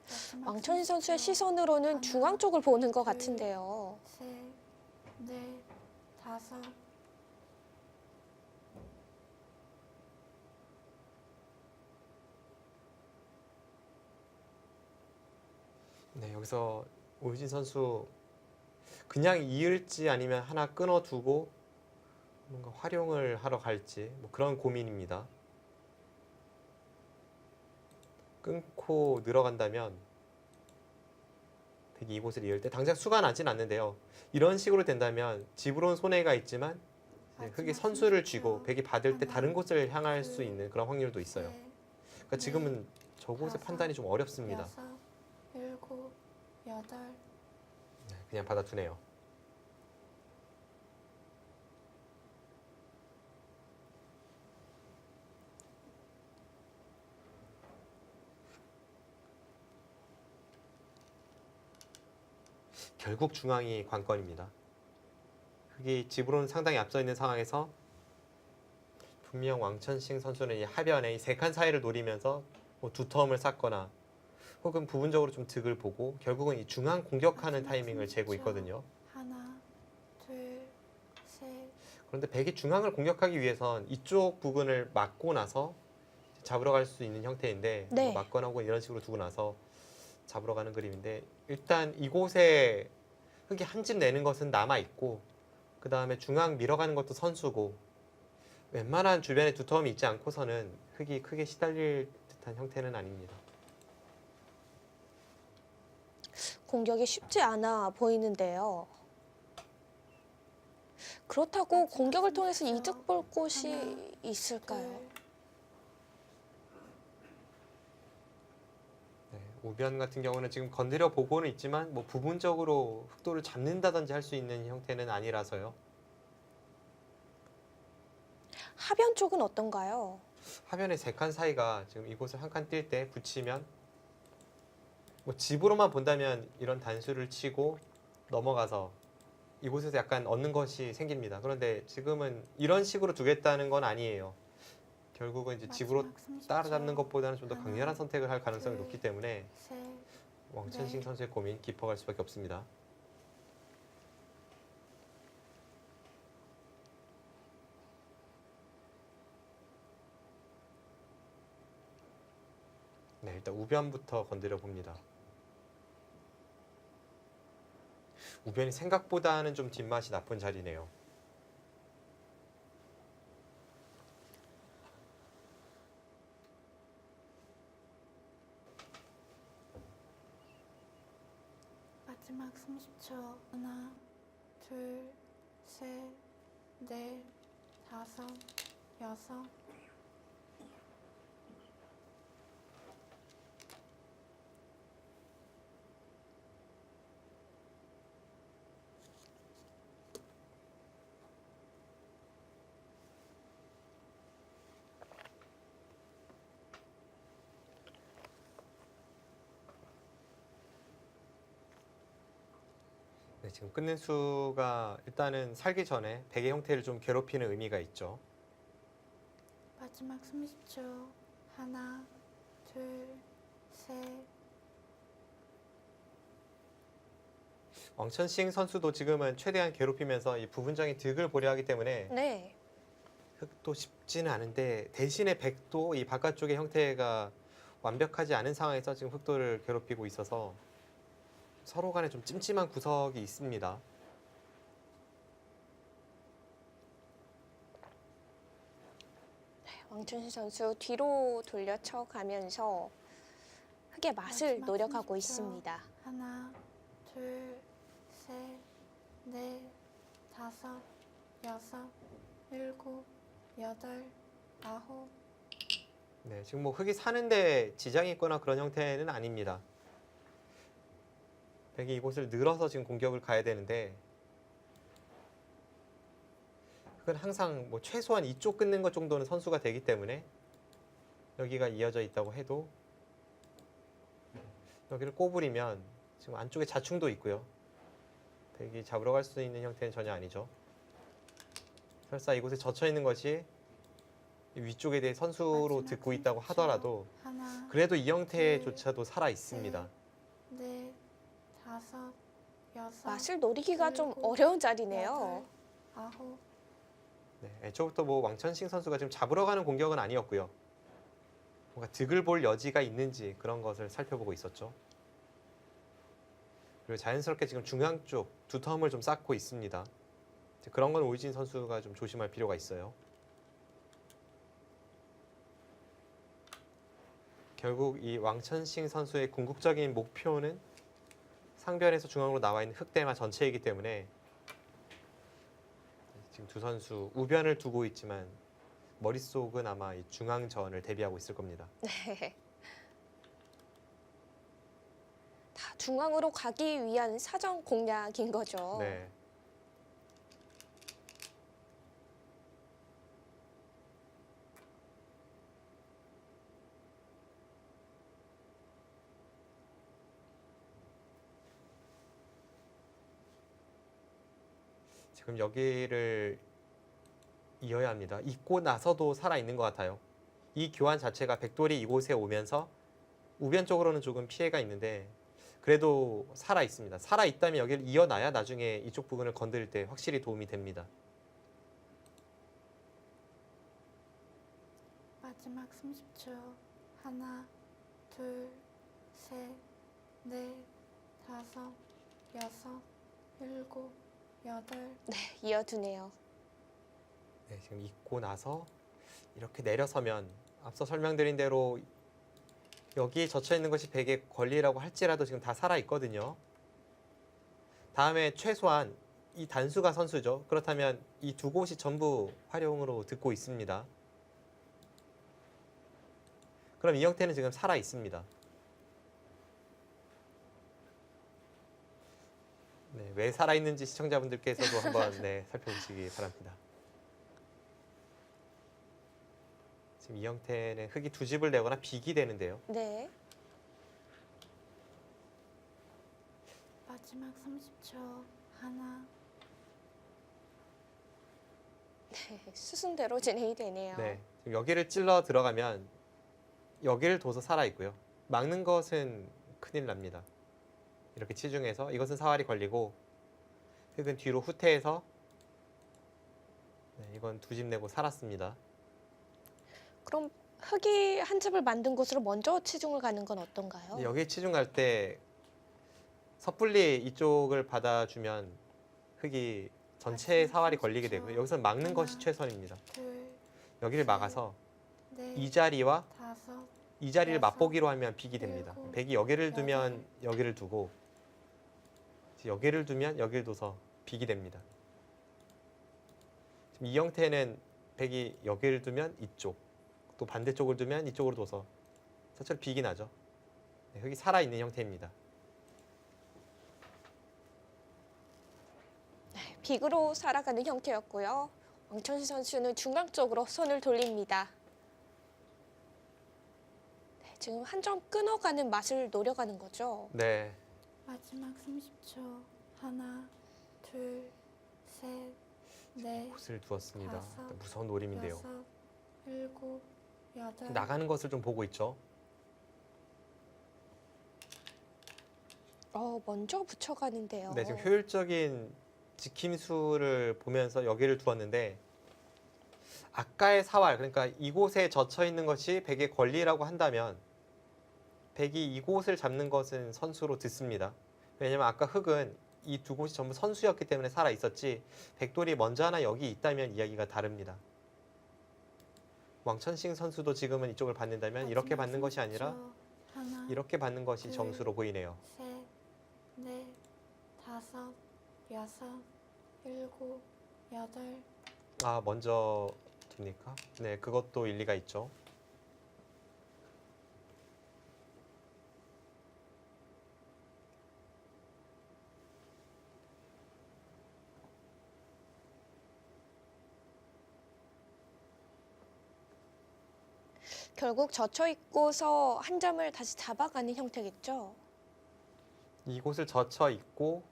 마지막 왕천신 선수의 30초. 시선으로는 하나, 중앙 쪽을 보는 것 둘, 같은데요. 셋, 넷, 다섯. 네, 여기서 오유진 선수 그냥 이을지 아니면 하나 끊어두고 뭔가 활용을 하러 갈지 뭐 그런 고민입니다. 끊고 늘어간다면 되게 이곳을 이을 때 당장 수가 나진 않는데요. 이런 식으로 된다면 집으로는 손해가 있지만 이제 흙이 마지막 선수를 30초. 쥐고 백이 받을 때 하나, 다른 곳을 향할 수 둘, 있는 그런 확률도 있어요. 셋, 그러니까 지금은 저곳의 다섯, 판단이 좀 어렵습니다. 여섯, 일곱, 여덟. 네, 그냥 받아두네요. 결국 중앙이 관건입니다. 흙이 집으로는 상당히 앞서 있는 상황에서 분명 왕천식 선수는 이 하변에 이 세 칸 사이를 노리면서 뭐 두텀을 쌓거나 혹은 부분적으로 좀 득을 보고 결국은 이 중앙 공격하는 마지막 타이밍을 재고 30초. 있거든요. 하나, 둘, 셋, 그런데 백이 중앙을 공격하기 위해선 이쪽 부분을 막고 나서 잡으러 갈 수 있는 형태인데 네. 뭐 막거나 혹은 이런 식으로 두고 나서 잡으러 가는 그림인데 일단 이곳에 흙이 한 집 내는 것은 남아 있고 그 다음에 중앙 밀어가는 것도 선수고 웬만한 주변에 두터움이 있지 않고서는 흙이 크게 시달릴 듯한 형태는 아닙니다. 공격이 쉽지 않아 보이는데요. 그렇다고 마지막 공격을 통해서 30초. 이득 볼 곳이 하나, 있을까요? 둘, 네, 우변 같은 경우는 지금 건드려 보고는 있지만 뭐 부분적으로 흑도를 잡는다든지 할 수 있는 형태는 아니라서요. 하변 쪽은 어떤가요? 하변의 세 칸 사이가 지금 이곳을 한 칸 뛸 때 붙이면 뭐 집으로만 본다면 이런 단수를 치고 넘어가서 이곳에서 약간 얻는 것이 생깁니다. 그런데 지금은 이런 식으로 두겠다는 건 아니에요. 결국은 이제 집으로 마지막 30초. 따라잡는 것보다는 좀 더 하나, 강렬한 선택을 할 가능성이 둘, 높기 때문에 셋, 왕천식 네. 선수의 고민 깊어갈 수밖에 없습니다. 네, 일단 우변부터 건드려 봅니다. 우변이 생각보다는 좀 뒷맛이 나쁜 자리네요. 마지막 30초. 하나, 둘, 셋, 넷, 다섯, 여섯. 네, 지금 끊는 수가 일단은 살기 전에 백의 형태를 좀 괴롭히는 의미가 있죠. 마지막 30초. 하나, 둘, 셋, 왕천싱 선수도 지금은 최대한 괴롭히면서 이 부분적인 득을 보려 하기 때문에 네. 흑도 쉽지는 않은데 대신에 백도 이 바깥쪽의 형태가 완벽하지 않은 상황에서 지금 흑도를 괴롭히고 있어서 서로 간에 좀 찜찜한 구석이 있습니다. 왕천신 선수 뒤로 돌려쳐 가면서 흑의 맛을 마지막 노려가고 30초. 있습니다. 하나, 둘, 셋, 넷, 다섯, 여섯, 일곱, 여덟, 아홉. 네, 지금 뭐 흑이 사는데 지장이 있거나 그런 형태는 아닙니다. 백이 이곳을 늘어서 지금 공격을 가야 되는데 흑은 항상 뭐 최소한 이쪽 끊는 것 정도는 선수가 되기 때문에 여기가 이어져 있다고 해도 여기를 꼬부리면 지금 안쪽에 자충도 있고요. 백이 잡으러 갈 수 있는 형태는 전혀 아니죠. 설사 이곳에 젖혀 있는 것이 이 위쪽에 대해 선수로 마지막 듣고 있다고 30초. 하더라도 하나, 그래도 이 형태조차도 살아 있습니다. 넷, 다섯, 여섯, 맛을 노리기가 좀 일곱, 어려운 자리네요. 여덟, 아홉. 네, 애초부터 뭐 왕천싱 선수가 지금 잡으러 가는 공격은 아니었고요. 뭔가 득을 볼 여지가 있는지 그런 것을 살펴보고 있었죠. 그리고 자연스럽게 지금 중앙 쪽 두 텀을 좀 쌓고 있습니다. 이제 그런 건 오이진 선수가 좀 조심할 필요가 있어요. 결국 이 왕천싱 선수의 궁극적인 목표는 상변에서 중앙으로 나와 있는 흑대마 전체이기 때문에 지금 두 선수 우변을 두고 있지만 머릿속은 아마 이 중앙전을 대비하고 있을 겁니다. 네. 다 중앙으로 가기 위한 사전 공략인 거죠. 네. 지금 여기를 이어야 합니다. 잊고 나서도 살아있는 것 같아요. 이 교환 자체가 백돌이 이곳에 오면서 우변 쪽으로는 조금 피해가 있는데 그래도 살아있습니다. 살아있다면 여기를 이어놔야 나중에 이쪽 부분을 건드릴 때 확실히 도움이 됩니다. 마지막 30초. 하나, 둘, 셋, 넷, 다섯, 여섯, 일곱, 여덟. 네, 이어두네요. 네, 지금 잊고 나서 이렇게 내려서면 앞서 설명드린 대로 여기에 젖혀 있는 것이 백의 권리라고 할지라도 지금 다 살아 있거든요. 다음에 최소한 이 단수가 선수죠. 그렇다면 이 두 곳이 전부 활용으로 듣고 있습니다. 그럼 이 형태는 지금 살아 있습니다. 네, 왜 살아 있는지 시청자분들께서도 한번 살펴보시기 바랍니다. 지금 이 형태는 흑이 두 집을 내거나 빅이 되는데요. 네. 마지막 30초. 하나, 네, 수순대로 진행이 되네요. 네, 지금 여기를 찔러 들어가면 여기를 둬서 살아 있고요. 막는 것은 큰일 납니다. 이렇게 치중해서 이것은 사활이 걸리고 흑은 뒤로 후퇴해서 이건 두 집 내고 살았습니다. 그럼 흑이 한 집을 만든 곳으로 먼저 치중을 가는 건 어떤가요? 여기 치중 갈 때 섣불리 이쪽을 받아주면 흑이 전체에 사활이 걸리게 되고요. 여기서 막는 것이 최선입니다. 둘, 여기를 막아서 넷, 이 자리와 다섯, 이 자리를 여섯, 맛보기로 하면 빅이 됩니다. 일곱, 백이 여기를 두면 여덟. 여기를 두고 여기를 두면 여기를 둬서 빅이 됩니다. 지금 이 형태는 백이 여기를 두면 이쪽, 또 반대쪽을 두면 이쪽으로 둬서 저처럼 빅이 나죠. 네, 흑이 살아있는 형태입니다. 네, 빅으로 살아가는 형태였고요. 왕천시 선수는 중앙 쪽으로 손을 돌립니다. 네, 지금 한 점 끊어가는 맛을 노려가는 거죠. 네, 마지막 30초. 하나, 둘, 셋, 넷, 곳을 두었습니다. 다섯, 무서운 노림인데요. 여섯, 일곱, 여덟. 나가는 것을 좀 보고 있죠. 먼저 붙여가는데요. 네, 지금 효율적인 지킴수를 보면서 여기를 두었는데 아까의 사활, 그러니까 이곳에 젖혀 있는 것이 백의 권리라고 한다면 백이 이곳을 잡는 것은 선수로 듣습니다. 왜냐면 아까 흑은 이 두 곳이 전부 선수였기 때문에 살아 있었지 백돌이 먼저 하나 여기 있다면 이야기가 다릅니다. 왕천식 선수도 지금은 이쪽을 받는다면 이렇게 받는 것이 아니라 하나, 이렇게 받는 것이 정수로 보이네요. 셋, 넷, 다섯, 여섯, 일곱, 여덟. 아, 먼저 둡니까? 네, 그것도 일리가 있죠. 결국 젖혀 있고서 한 점을 다시 잡아가는 형태겠죠. 이곳을 젖혀 있고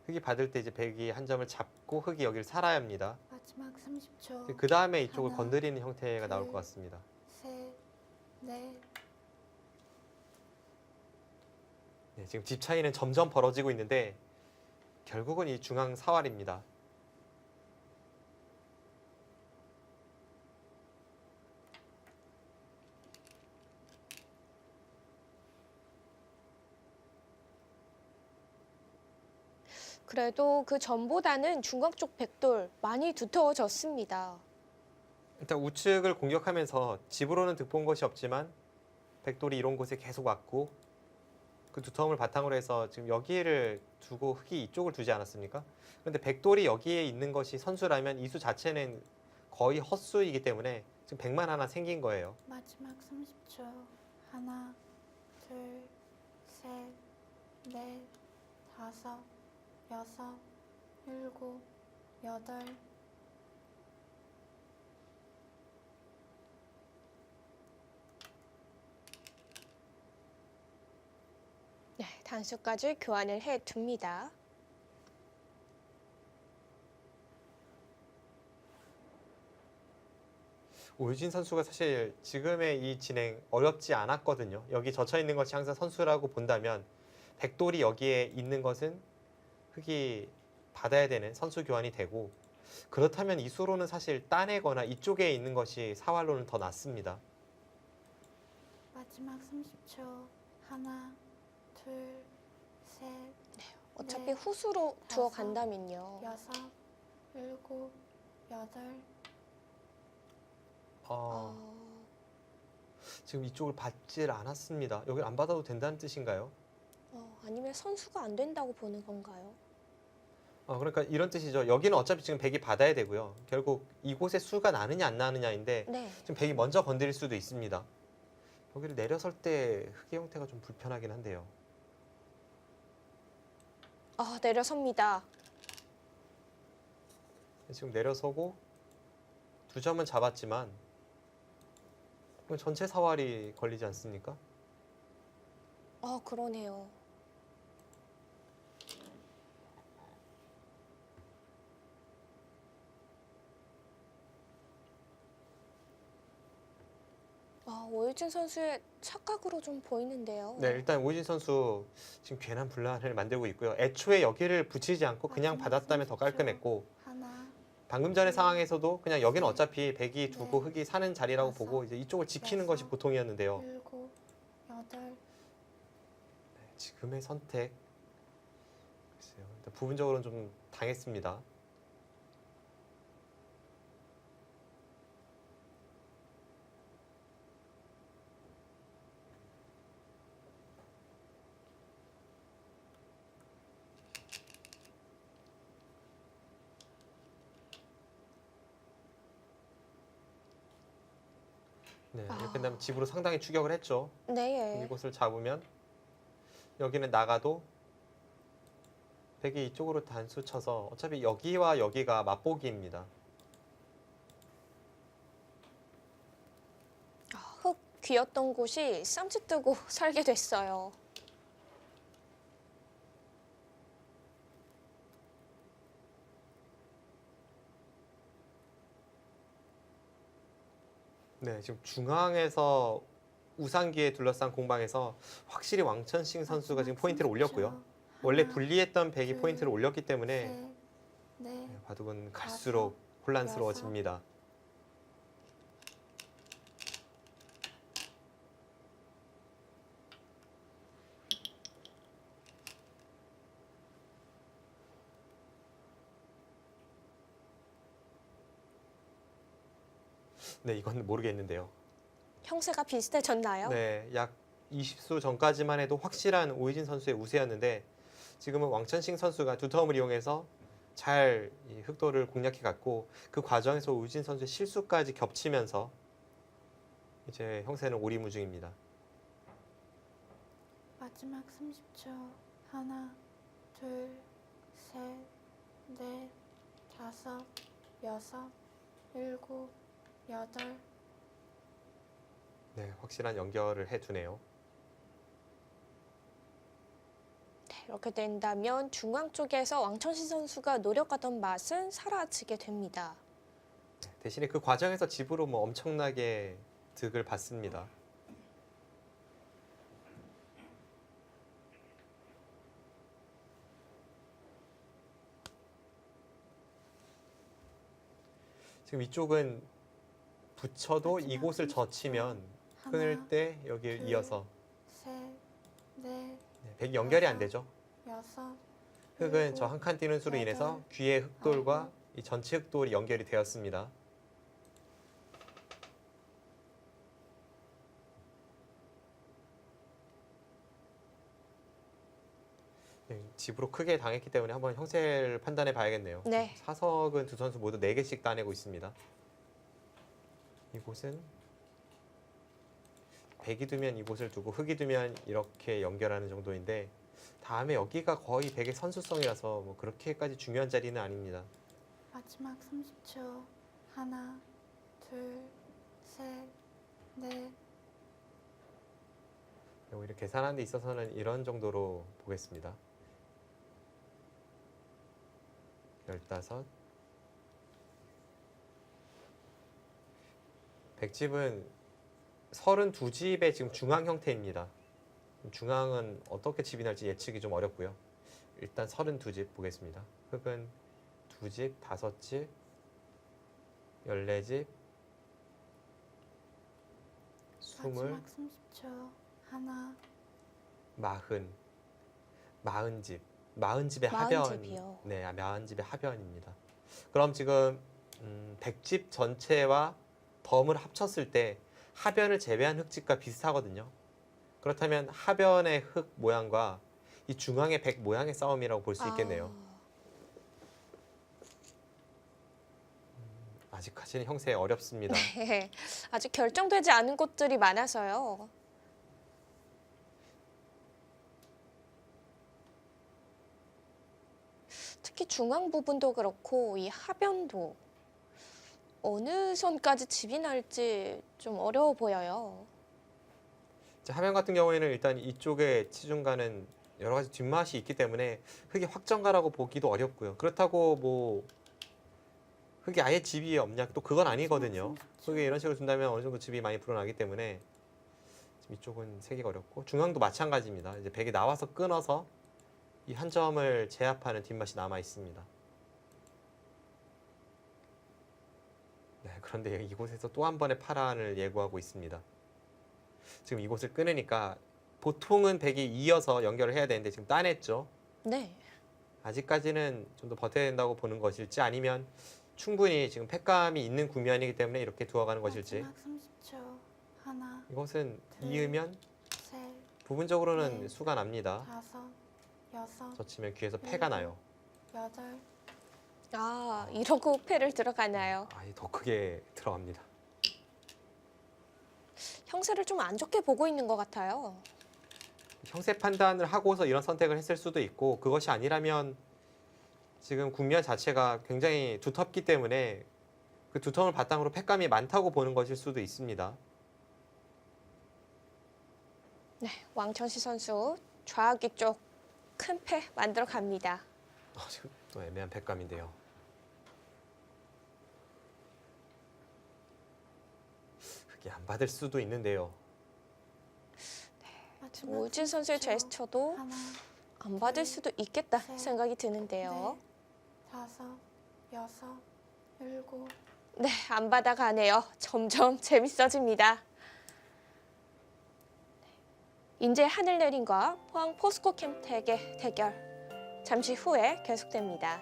흑이 받을 때 이제 백이 한 점을 잡고 흑이 여기를 살아야 합니다. 마지막 30초. 그 다음에 이쪽을 하나, 건드리는 형태가 나올 둘, 것 같습니다. 셋, 넷. 네, 지금 집 차이는 점점 벌어지고 있는데 결국은 이 중앙 사활입니다. 그래도 그 전보다는 중앙 쪽 백돌 많이 두터워졌습니다. 일단 우측을 공격하면서 집으로는 득본 것이 없지만 백돌이 이런 곳에 계속 왔고 그 두터움을 바탕으로 해서 지금 여기를 두고 흑이 이쪽을 두지 않았습니까? 그런데 백돌이 여기에 있는 것이 선수라면 이 수 자체는 거의 헛수이기 때문에 지금 백만 하나 생긴 거예요. 마지막 30초. 하나, 둘, 셋, 넷, 다섯, 여섯, 일곱, 여덟. 네, 단수까지 교환을 해 둡니다. 오유진 선수가 사실 지금의 이 진행 어렵지 않았거든요. 여기 젖혀 있는 것이 항상 선수라고 본다면 백돌이 여기에 있는 것은 흑이 받아야 되는 선수 교환이 되고 그렇다면 이 수로는 사실 따내거나 이쪽에 있는 것이 사활로는 더 낫습니다. 마지막 30초. 하나, 둘, 셋, 어차피 네, 후수로 다섯, 두어 간다면요. 여섯, 일곱, 여덟. 지금 이쪽을 받질 않았습니다. 여기를 안 받아도 된다는 뜻인가요? 아니면 선수가 안 된다고 보는 건가요? 그러니까 이런 뜻이죠. 여기는 어차피 지금 백이 받아야 되고요. 결국 이곳에 수가 나느냐 안 나느냐인데 네. 지금 백이 먼저 건드릴 수도 있습니다. 여기를 내려설 때 흑의 형태가 좀 불편하긴 한데요. 내려섭니다. 지금 내려서고 두 점은 잡았지만 그럼 전체 사활이 걸리지 않습니까? 그러네요. 오유진 선수의 착각으로 좀 보이는데요. 네, 일단 오유진 선수 지금 괜한 분란을 만들고 있고요. 애초에 여기를 붙이지 않고 그냥 받았다면 더 깔끔했고 하나, 방금 전의 상황에서도 그냥 여기는 어차피 백이 두고 네. 흑이 사는 자리라고 다섯, 보고 이제 이쪽을 지키는 여섯, 것이 보통이었는데요. 일곱, 여덟. 지금의 선택 글쎄요. 일단 부분적으로는 좀 당했습니다. 네, 이렇게 된다면 집으로 상당히 추격을 했죠. 네. 이곳을 잡으면 여기는 나가도 백이 이쪽으로 단수 쳐서 어차피 여기와 여기가 맛보기입니다. 흙 귀였던 곳이 쌈짓 뜨고 살게 됐어요. 네, 지금 중앙에서 우상기에 둘러싼 공방에서 확실히 왕천식 선수가 지금 마지막 포인트를 30초. 올렸고요. 원래 하나, 불리했던 백이 둘, 포인트를 올렸기 때문에 셋, 넷, 바둑은 갈수록 혼란스러워집니다. 네, 이건 모르겠는데요. 형세가 비슷해졌나요? 네, 약 20수 전까지만 해도 확실한 오이진 선수의 우세였는데 지금은 왕천식 선수가 두터움을 이용해서 잘 이 흑도를 공략해 갔고 그 과정에서 오이진 선수의 실수까지 겹치면서 이제 형세는 오리무중입니다. 마지막 30초. 하나, 둘, 셋, 넷, 다섯, 여섯, 일곱, 여덟. 네, 확실한 연결을 해두네요. 네, 이렇게 된다면 중앙 쪽에서 왕천식 선수가 노력하던 맛은 사라지게 됩니다. 네, 대신에 그 과정에서 집으로 뭐 엄청나게 득을 받습니다. 지금 이쪽은 붙여도 마지막 이곳을 30초. 젖히면 하나, 끊을 때 여기를 둘, 이어서 셋, 넷, 네, 백이 연결이 안 되죠. 여섯. 흑은 일곱, 저 한 칸 뛰는 수로 인해서 여덟, 귀의 흑돌과 아홉. 이 전체 흑돌이 연결이 되었습니다. 네, 집으로 크게 당했기 때문에 한번 형세를 판단해 봐야겠네요. 네. 사석은 두 선수 모두 4개씩 따내고 있습니다. 이곳은 백이 두면 이곳을 두고 흑이 두면 이렇게 연결하는 정도인데 다음에 여기가 거의 백의 선수성이라서 뭐 그렇게까지 중요한 자리는 아닙니다. 마지막 30초. 하나, 둘, 셋, 넷. 오히려 계산하는 데 있어서는 이런 정도로 보겠습니다. 15. 백집은 32집의 지금 중앙 형태입니다. 중앙은 어떻게 집이 날지 예측이 좀 어렵고요. 일단 32집 보겠습니다. 흑은 2집, 5집, 14집, 20, 마지막 30초. 하나, 40집. 40집의 40 하변. 집이요. 네, 40집의 하변입니다. 그럼 지금 100집 전체와 덤을 합쳤을 때 하변을 제외한 흑집과 비슷하거든요. 그렇다면 하변의 흑 모양과 이 중앙의 백 모양의 싸움이라고 볼 수 있겠네요. 아직까지는 형세 어렵습니다. 네, 아직 결정되지 않은 곳들이 많아서요. 특히 중앙 부분도 그렇고 이 하변도 어느 선까지 집이 날지 좀 어려워 보여요. 자, 하변 같은 경우에는 일단 이쪽에 치중가는 여러 가지 뒷맛이 있기 때문에 흑이 확정가라고 보기도 어렵고요. 그렇다고 뭐 흑이 아예 집이 없냐 또 그건 아니거든요. 흑이 이런 식으로 둔다면 어느 정도 집이 많이 불어나기 때문에 지금 이쪽은 세기가 어렵고 중앙도 마찬가지입니다. 이제 백이 나와서 끊어서 이 한 점을 제압하는 뒷맛이 남아 있습니다. 네, 그런데 이곳에서 또 한 번의 파란을 예고하고 있습니다. 지금 이곳을 끊으니까 보통은 백이 이어서 연결을 해야 되는데 지금 따냈죠. 네. 아직까지는 좀 더 버텨야 된다고 보는 것일지 아니면 충분히 지금 팩감이 있는 국면이기 때문에 이렇게 두어가는 것일지. 마지막 30초. 하나, 이것은 둘, 이으면 셋, 부분적으로는 넷, 수가 납니다. 다섯, 여섯, 젖히면 귀에서 패가 나요. 여덟. 아, 이러고 패를 들어가나요? 아예 더 크게 들어갑니다. 형세를 좀 안 좋게 보고 있는 것 같아요. 형세 판단을 하고서 이런 선택을 했을 수도 있고 그것이 아니라면 지금 국면 자체가 굉장히 두텁기 때문에 그 두터움을 바탕으로 팩감이 많다고 보는 것일 수도 있습니다. 네, 왕천식 선수 좌악기 쪽 큰 패 만들어 갑니다. 지금 또 애매한 팩감인데요. 흑이 안 받을 수도 있는데요. 오유진 선수의 제스처도 하나, 안 받을 수도 있겠다 셋, 생각이 드는데요. 넷, 다섯, 여섯, 일곱. 네, 안 받아가네요. 점점 재밌어집니다. 인제 하늘내린과 포항 포스코캠텍의 대결 잠시 후에 계속됩니다.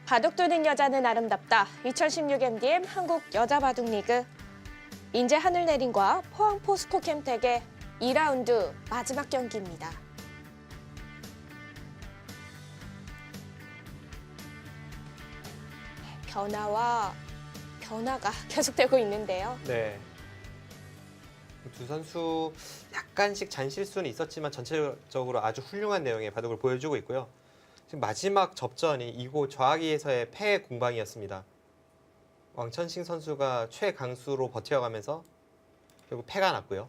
바둑 두는 여자는 아름답다. 2016 MDM 한국 여자 바둑 리그 인제 하늘내린과 포항 포스코캠텍의 2라운드 마지막 경기입니다. 변화와 변화가 계속되고 있는데요. 네. 두 선수 약간씩 잔실수는 있었지만 전체적으로 아주 훌륭한 내용의 바둑을 보여주고 있고요. 지금 마지막 접전이 이곳 좌하기에서의 패 공방이었습니다. 왕천식 선수가 최강수로 버텨가면서 결국 패가 났고요.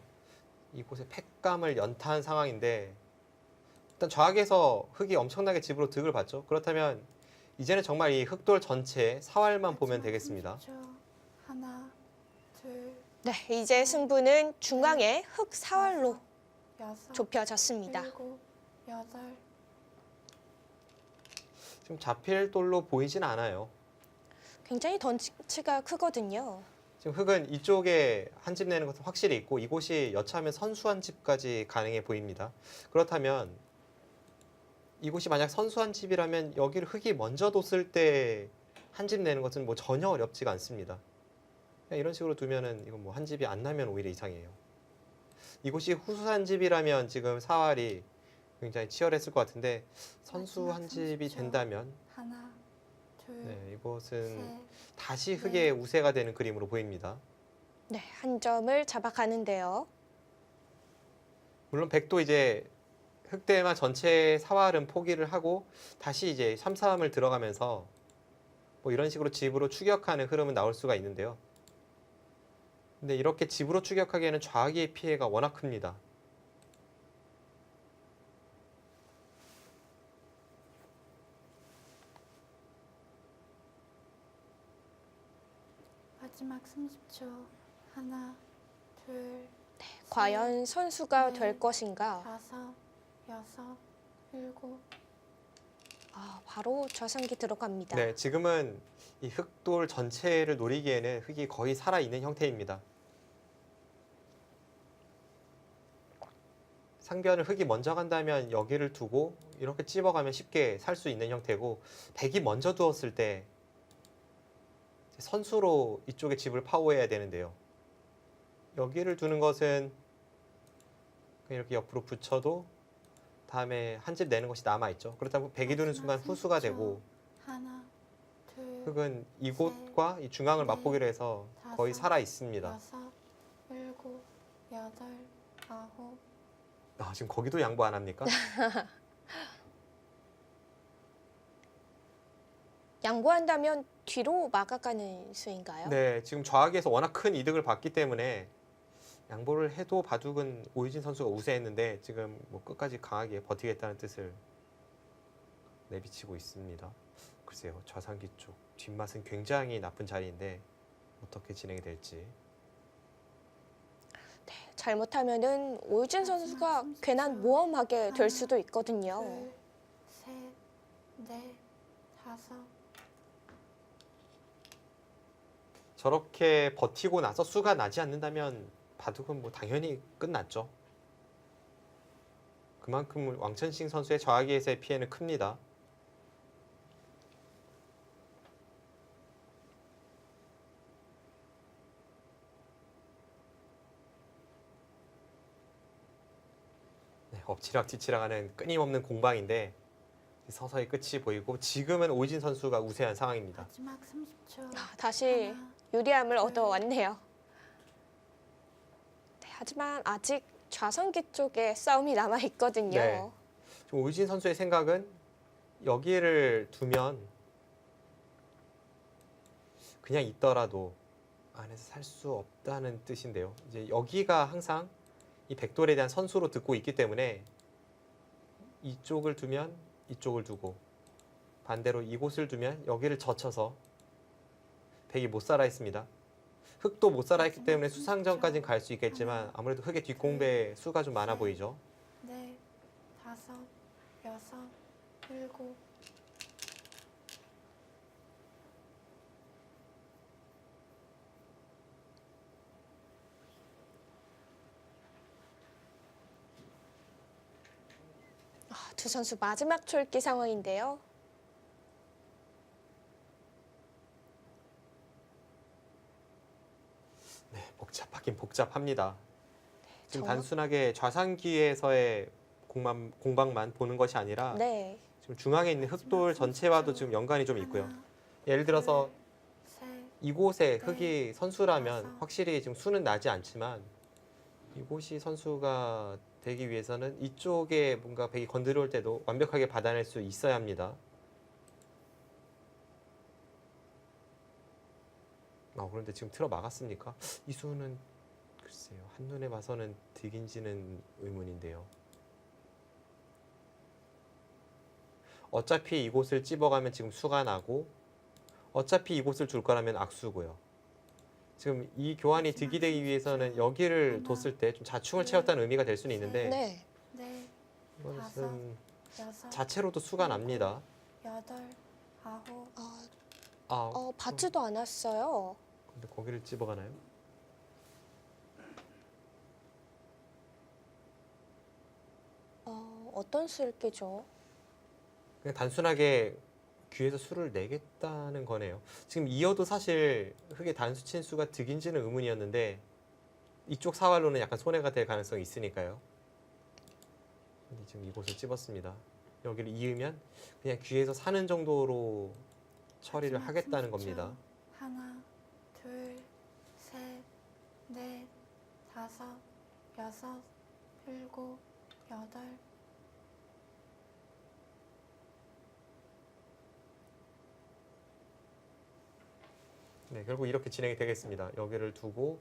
이곳에 패감을 연타한 상황인데 일단 좌하기에서 흑이 엄청나게 집으로 득을 봤죠. 그렇다면 이제는 정말 이 흑돌 전체 사활만 보면 되겠습니다. 30초. 하나, 둘, 네, 이제 승부는 중앙의 흑 사활로 여섯, 좁혀졌습니다. 일곱, 여덟. 지금 잡힐 돌로 보이진 않아요. 굉장히 덩치가 크거든요. 지금 흑은 이쪽에 한 집 내는 것은 확실히 있고 이곳이 여차하면 선수 한 집까지 가능해 보입니다. 그렇다면 이곳이 만약 선수 한 집이라면 여기를 흑이 먼저 뒀을 때 한 집 내는 것은 뭐 전혀 어렵지가 않습니다. 그냥 이런 식으로 두면은 이건 뭐 한 집이 안 나면 오히려 이상해요. 이곳이 후수 한 집이라면 지금 사활이 굉장히 치열했을 것 같은데 선수 한 집이 된다면 하나, 둘, 네, 이곳은 셋. 다시 흑의 우세가 되는 그림으로 보입니다. 네, 한 점을 잡아가는데요. 물론 백도 이제 흑대마 전체 사활은 포기를 하고 다시 이제 3-3을 들어가면서 뭐 이런 식으로 집으로 추격하는 흐름은 나올 수가 있는데요. 근데 이렇게 집으로 추격하기에는 좌하기의 피해가 워낙 큽니다. 마지막 30초. 하나, 둘, 과연 선수가 네. 될 것인가? 다섯, 여섯, 일곱. 아, 바로 좌상기 들어갑니다. 네, 지금은 이 흑돌 전체를 노리기에는 흑이 거의 살아있는 형태입니다. 상변을 흑이 먼저 간다면 여기를 두고 이렇게 찝어가면 쉽게 살 수 있는 형태고 백이 먼저 두었을 때 선수로 이쪽에 집을 파워해야 되는데요. 여기를 두는 것은 그냥 이렇게 옆으로 붙여도 다음에 한 집 내는 것이 남아있죠. 그렇다면 백이 두는 순간 후수가 되고 하나, 둘, 흑은 이곳과 이 중앙을 맛보기로 해서 거의 살아 있습니다. 여섯, 일곱, 여덟, 아홉. 아, 지금 거기도 양보 안 합니까? 양보한다면 뒤로 막아가는 수인가요? 네, 지금 좌하기에서 워낙 큰 이득을 봤기 때문에 양보를 해도 바둑은 오유진 선수가 우세했는데 지금 뭐 끝까지 강하게 버티겠다는 뜻을 내비치고 있습니다. 글쎄요, 좌상기 쪽 뒷맛은 굉장히 나쁜 자리인데 어떻게 진행이 될지. 잘못하면은 오유진 선수가 마지막 괜한 30초. 모험하게 될 하나, 수도 있거든요. 둘, 셋, 넷, 다섯. 저렇게 버티고 나서 수가 나지 않는다면 바둑은 뭐 당연히 끝났죠. 그만큼 왕천식 선수의 좌하기에서의 피해는 큽니다. 네, 엎치락뒤치락하는 끊임없는 공방인데 서서히 끝이 보이고 지금은 오유진 선수가 우세한 상황입니다. 마지막 30초. 아, 다시 하나, 유리함을 얻어왔네요. 네, 하지만 아직 좌상기 쪽에 싸움이 남아 있거든요. 네. 지금 오유진 선수의 생각은 여기를 두면 그냥 있더라도 안에서 살 수 없다는 뜻인데요. 이제 여기가 항상 이 백돌에 대한 선수로 듣고 있기 때문에 이쪽을 두면 이쪽을 두고 반대로 이곳을 두면 여기를 젖혀서 백이 못 살아 있습니다. 흑도 못 살아 있기 때문에 수상전까지는 갈 수 있겠지만 아무래도 흑의 뒷공배에 수가 좀 많아 보이죠. 넷, 다섯, 여섯, 일곱. 두 선수 마지막 초읽기 상황인데요. 네, 복잡하긴 복잡합니다. 지금 저- 단순하게 좌상기에서의 공방만 보는 것이 아니라 네. 지금 중앙에 있는 흑돌 전체와도 지금 연관이 좀 있고요. 하나, 예를 들어서 셋, 이곳에 흑이 선수라면 다섯. 확실히 지금 수는 나지 않지만 이곳이 선수가 되기 위해서는 이쪽에 뭔가 백이 건드려올 때도 완벽하게 받아낼 수 있어야 합니다. 그런데 지금 틀어 막았습니까? 이 수는 글쎄요. 한눈에 봐서는 득인지는 의문인데요. 어차피 이곳을 찝어가면 지금 수가 나고 어차피 이곳을 줄 거라면 악수고요. 지금 이 교환이 득이 되기 위해서는 여기를 뒀을 때 좀 자충을 채웠다는 의미가 될 수는 있는데 네. 넷, 이것은 여섯, 자체로도 수가 납니다. 여덟, 아홉. 받지도 않았어요. 근데 거기를 찝어가나요? 어떤 수읽기죠? 그냥 단순하게 귀에서 수를 내겠다는 거네요. 지금 이어도 사실 흑의 단수 친수가 득인지는 의문이었는데 이쪽 사활로는 약간 손해가 될 가능성이 있으니까요. 근데 지금 이곳을 찝었습니다. 여기를 이으면 그냥 귀에서 사는 정도로 처리를 마지막 하겠다는 30초. 겁니다. 하나, 둘, 셋, 넷, 다섯, 여섯, 일곱, 여덟. 네, 결국 이렇게 진행이 되겠습니다. 여기를 두고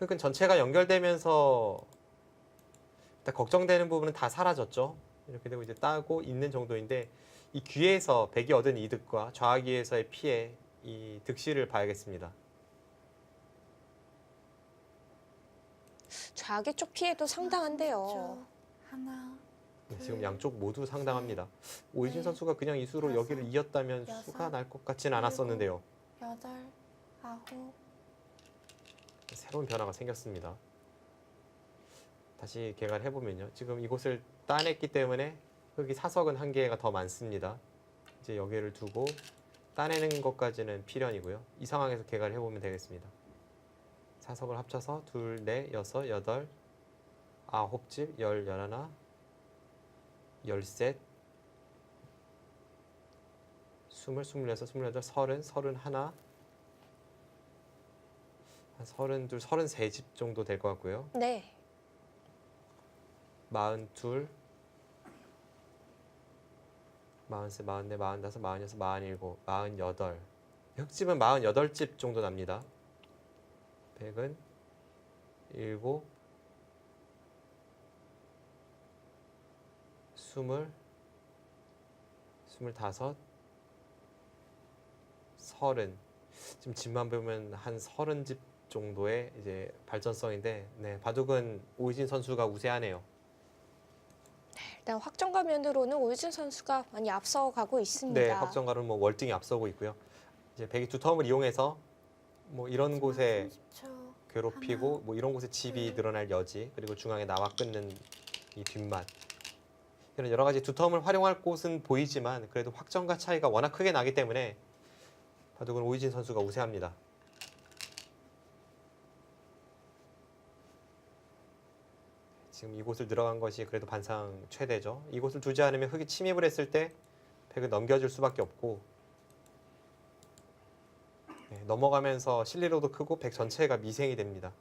흑은 전체가 연결되면서 일단 걱정되는 부분은 다 사라졌죠. 이렇게 되고 이제 따고 있는 정도인데 이 귀에서 백이 얻은 이득과 좌귀에서의 피해, 이 득실을 봐야겠습니다. 좌기 쪽 피해도 상당한데요. 30초. 하나, 네, 지금 양쪽 모두 상당합니다. 오이진 네, 선수가 그냥 이 수로 다섯, 여기를 이었다면 여섯, 수가 날 것 같지는 않았었는데요. 여덟, 아홉. 새로운 변화가 생겼습니다. 다시 계산을 해보면요. 지금 이곳을 따냈기 때문에 흑이 사석은 한 개가 더 많습니다. 이제 여기를 두고 따내는 것까지는 필연이고요. 이 상황에서 계산을 해보면 되겠습니다. 사석을 합쳐서 둘, 넷, 여섯, 여덟, 아홉 집, 열, 열하나, 열셋, 스물, 스물여섯, 스물여덟, 서른, 서른하나, 한 서른둘, 서른세 집 정도 될 것 같고요. 네. 42, 43, 44, 45, 46, 47, 48. 흑집은 48집 정도 납니다. 백은 7, 20, 25, 30. 지금 집만 보면 한 30집 정도의 이제 발전성인데, 네, 바둑은 오이진 선수가 우세하네요. 일단 확정가 면으로는 오유진 선수가 많이 앞서가고 있습니다. 네, 확정가로는 뭐 월등히 앞서고 있고요. 이제 백이 두텀을 이용해서 뭐 이런 곳에 30초. 괴롭히고 뭐 이런 곳에 집이 둘. 늘어날 여지, 그리고 중앙에 나와 끊는 이 뒷맛, 이런 여러 가지 두텀을 활용할 곳은 보이지만 그래도 확정가 차이가 워낙 크게 나기 때문에 바둑은 오이진 선수가 우세합니다. 지금 이곳을 들어간 것이 그래도 반상 최대죠. 이곳을 두지 않으면 흑이 침입을 했을 때 백은 넘겨줄 수밖에 없고, 네, 넘어가면서 실리로도 크고 백 전체가 미생이 됩니다.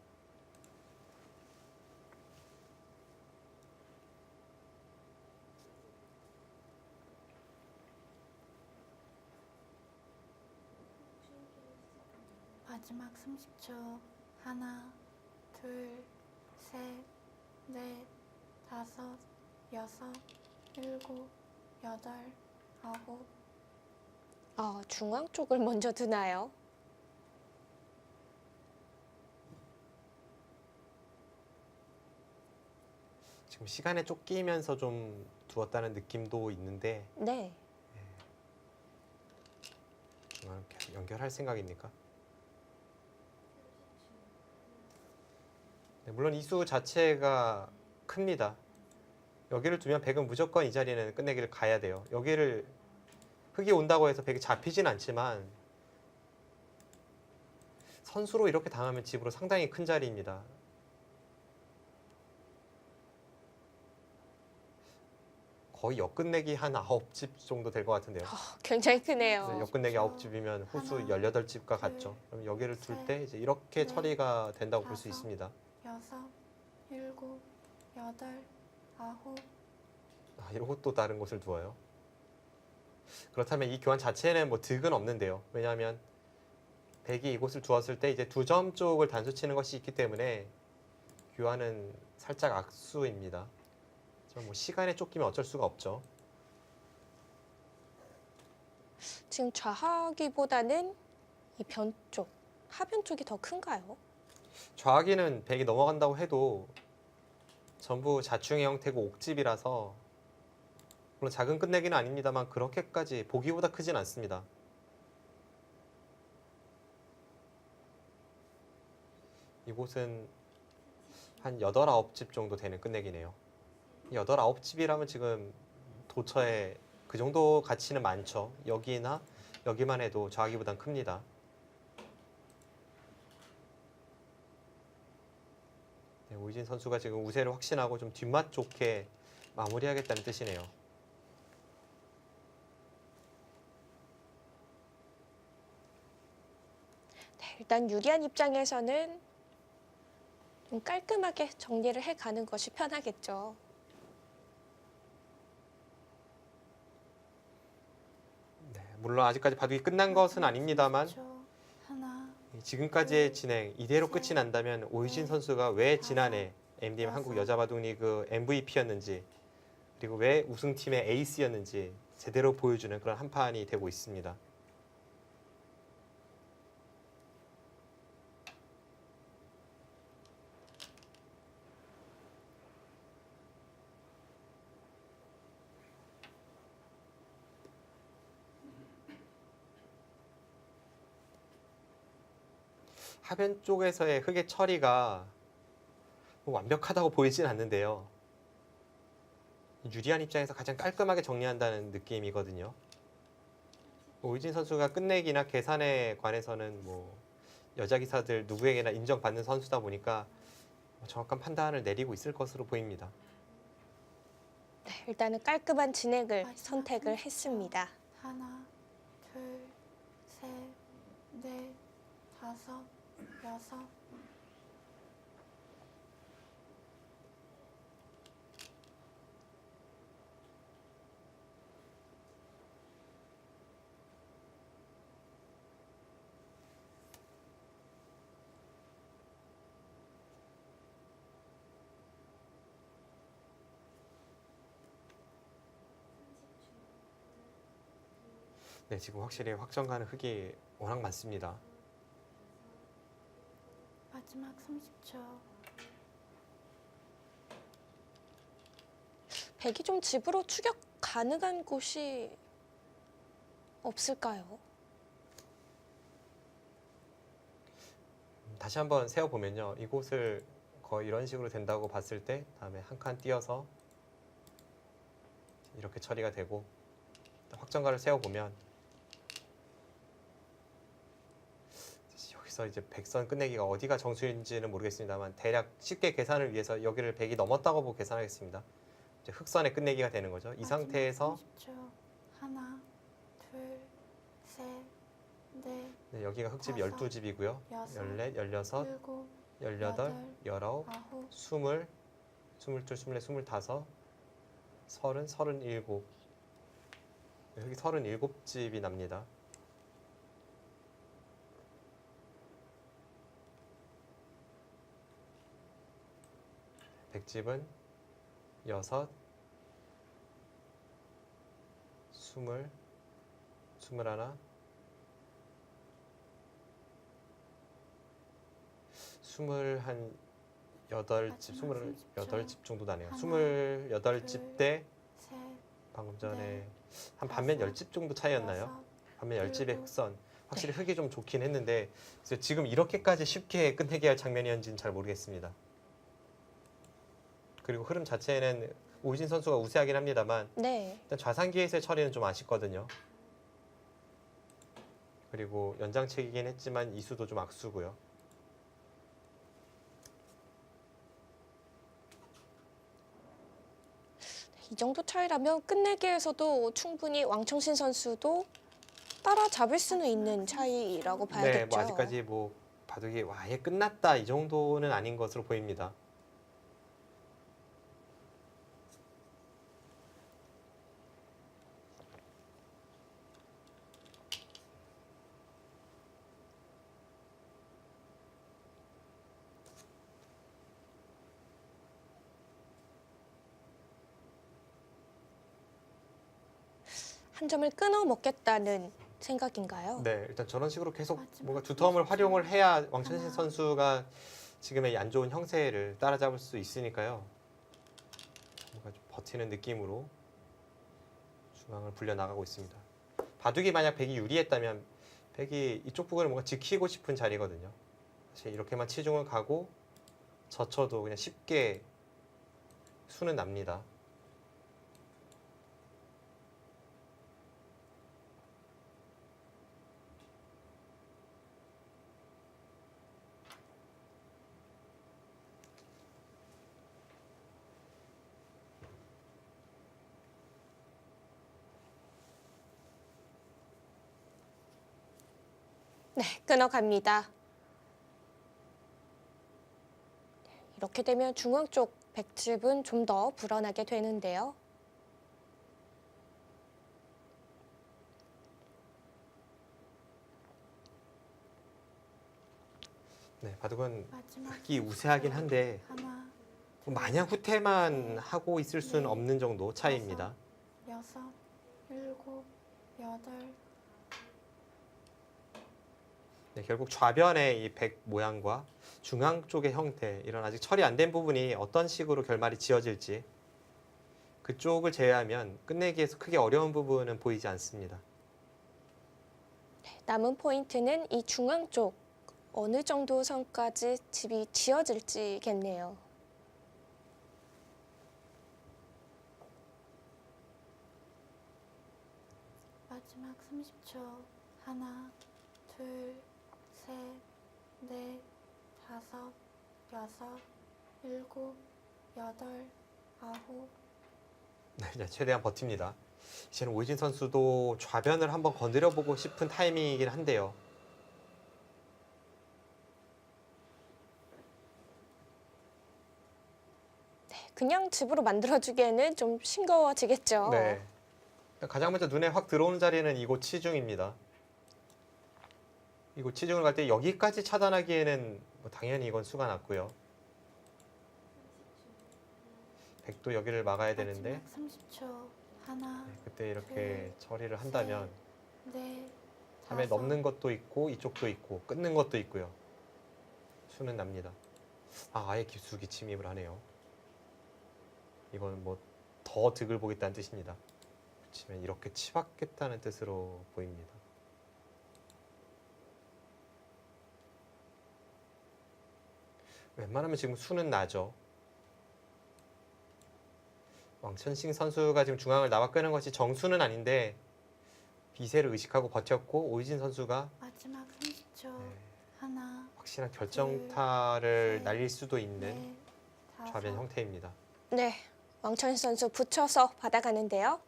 마지막 30초. 하나, 넷, 다섯, 여섯, 일곱, 여덟, 아홉, 중앙 쪽을 먼저 두나요? 지금 시간에 쫓기면서 좀 두었다는 느낌도 있는데 네. 계속 연결할 생각입니까? 네, 물론 이 수 자체가 큽니다. 여기를 두면 백은 무조건 이 자리는 끝내기를 가야 돼요. 여기를 흙이 온다고 해서 백이 잡히진 않지만 선수로 이렇게 당하면 집으로 상당히 큰 자리입니다. 거의 역끝내기 한 9집 정도 될 것 같은데요. 굉장히 크네요. 네, 역끝내기 9집이면 후수 하나, 18집과 둘, 같죠. 그럼 여기를 둘 셋, 때 이제 이렇게 넷, 처리가 된다고 볼 수 다섯, 있습니다. 여섯, 일곱, 여덟, 아홉, 이러고 또 다른 곳을 두어요. 그렇다면 이 교환 자체는 뭐 득은 없는데요. 왜냐하면 백이 이곳을 두었을 때 이제 두 점 쪽을 단수 치는 것이 있기 때문에 교환은 살짝 악수입니다. 뭐 시간에 쫓기면 어쩔 수가 없죠. 지금 좌하기보다는 이 변 쪽, 하변 쪽이 더 큰가요? 좌하기는 백이 넘어간다고 해도 전부 자충의 형태고 옥집이라서 물론 작은 끝내기는 아닙니다만 그렇게까지 보기보다 크진 않습니다. 이곳은 한 8, 9집 정도 되는 끝내기네요. 8, 9집이라면 지금 도처에 그 정도 가치는 많죠. 여기나 여기만 해도 좌하기보단 큽니다. 네, 오이진 선수가 지금 우세를 확신하고 좀 뒷맛 좋게 마무리하겠다는 뜻이네요. 네, 일단 유리한 입장에서는 좀 깔끔하게 정리를 해가는 것이 편하겠죠. 네, 물론 아직까지 바둑이 끝난 것은 아닙니다만 30초. 하나, 지금까지의 진행 이대로 끝이 난다면 오이진 선수가 왜 지난해 MDM 한국 여자바둑리그 MVP였는지 그리고 왜 우승팀의 에이스였는지 제대로 보여주는 그런 한 판이 되고 있습니다. 하변 쪽에서의 흙의 처리가 뭐 완벽하다고 보이진 않는데요. 유리한 입장에서 가장 깔끔하게 정리한다는 느낌이거든요. 오이진 선수가 끝내기나 계산에 관해서는 뭐 여자 기사들 누구에게나 인정받는 선수다 보니까 정확한 판단을 내리고 있을 것으로 보입니다. 네, 일단은 깔끔한 진행을 마지막 선택을 30초. 했습니다. 하나, 둘, 셋, 넷, 다섯, 여섯, 네, 지금 확실히 확정 가는 흙이 워낙 많습니다. 마지막 30초. 백이 좀 집으로 추격 가능한 곳이 없을까요? 다시 한번 세어보면요. 이곳을 거의 이런 식으로 된다고 봤을 때 다음에 한 칸 띄어서 이렇게 처리가 되고 확정가를 세어보면 여기서 이제 백선 끝내기가 어디가 정수인지는 모르겠습니다만 대략 쉽게 계산을 위해서 여기를 백이 넘었다고 보고 계산하겠습니다. 이제 흑선의 끝내기가 되는 거죠. 이 마지막 상태에서 30초. 하나, 둘, 셋, 넷, 네, 여기가 흑집 다섯, 12집이고요. 여섯, 14, 16, 일곱, 18, 여덟, 19, 아홉, 20, 22, 24, 25, 30, 37. 여기 37집이 납니다. 백집은 6, 20, 21, 28집, 28집 정도 나네요. 28집 대 셋, 방금 전에 네, 한 반면 다섯, 10집 정도 차이였나요? 여섯, 반면 10집의 일곱. 흑선. 확실히 흑이 좀 좋긴 했는데 그래서 지금 이렇게까지 쉽게 끝내게 할 장면이었는지는 잘 모르겠습니다. 그리고 흐름 자체는 오희진 선수가 우세하긴 합니다만 네. 일단 좌상기에서의 처리는 좀 아쉽거든요. 그리고 연장책이긴 했지만 이수도 좀 악수고요. 이 정도 차이라면 끝내기에서도 충분히 왕청신 선수도 따라잡을 수는 있는 차이라고 봐야겠죠. 네, 뭐 아직까지 뭐 바둑이 와, 아예 끝났다 이 정도는 아닌 것으로 보입니다. 한 점을 끊어 먹겠다는 생각인가요? 네, 일단 저런 식으로 계속 마지막 뭔가 두텀을 활용을 해야 왕천신 하나. 선수가 지금의 이 안 좋은 형세를 따라잡을 수 있으니까요. 뭔가 좀 버티는 느낌으로 중앙을 불려 나가고 있습니다. 바둑이 만약 백이 유리했다면 백이 이쪽 부분을 뭔가 지키고 싶은 자리거든요. 사실 이렇게만 치중을 가고 젖혀도 그냥 쉽게 수는 납니다. 네, 끊어갑니다. 이렇게 되면 중앙 쪽 백집은 좀 더 불어나게 되는데요. 네, 바둑은 마지막 흑이 우세하긴 한데 하나, 뭐 마냥 후퇴만 하고 있을 수는 네. 없는 정도 차이입니다. 여섯, 일곱, 여덟. 네, 결국 좌변의 이 백 모양과 중앙 쪽의 형태 이런 아직 처리 안 된 부분이 어떤 식으로 결말이 지어질지 그쪽을 제외하면 끝내기에서 크게 어려운 부분은 보이지 않습니다. 남은 포인트는 이 중앙 쪽 어느 정도 선까지 집이 지어질지겠네요. 마지막 30초. 하나, 둘, 셋, 넷, 다섯, 여섯, 일곱, 여덟, 아홉. 네, 이제 최대한 버팁니다. 이제는 오희진 선수도 좌변을 한번 건드려 보고 싶은 타이밍이긴 한데요. 그냥 집으로 만들어주기에는 좀 싱거워지겠죠. 네. 가장 먼저 눈에 확 들어오는 자리는 이곳 치중입니다. 이곳 치중을 갈 때 여기까지 차단하기에는 뭐 당연히 이건 수가 났고요. 백도 여기를 막아야 되는데 마지막 30초. 하나, 네, 그때 이렇게 처리를 한다면 넷, 밤에 다섯. 넘는 것도 있고 이쪽도 있고 끊는 것도 있고요. 수는 납니다. 아예 기수기 침입을 하네요. 이건 뭐 더 득을 보겠다는 뜻입니다. 그렇지만 이렇게 치받겠다는 뜻으로 보입니다. 웬만하면 지금 수는 나죠. 왕천싱 선수가 지금 중앙을 나와 끄는 것이 정수는 아닌데 비세를 의식하고 버텼고 오희진 선수가 마지막 30초. 네, 하나, 확실한 결정타를 셋, 날릴 수도 있는 넷, 다섯. 좌변 형태입니다. 네, 왕천 선수 붙여서 받아가는데요.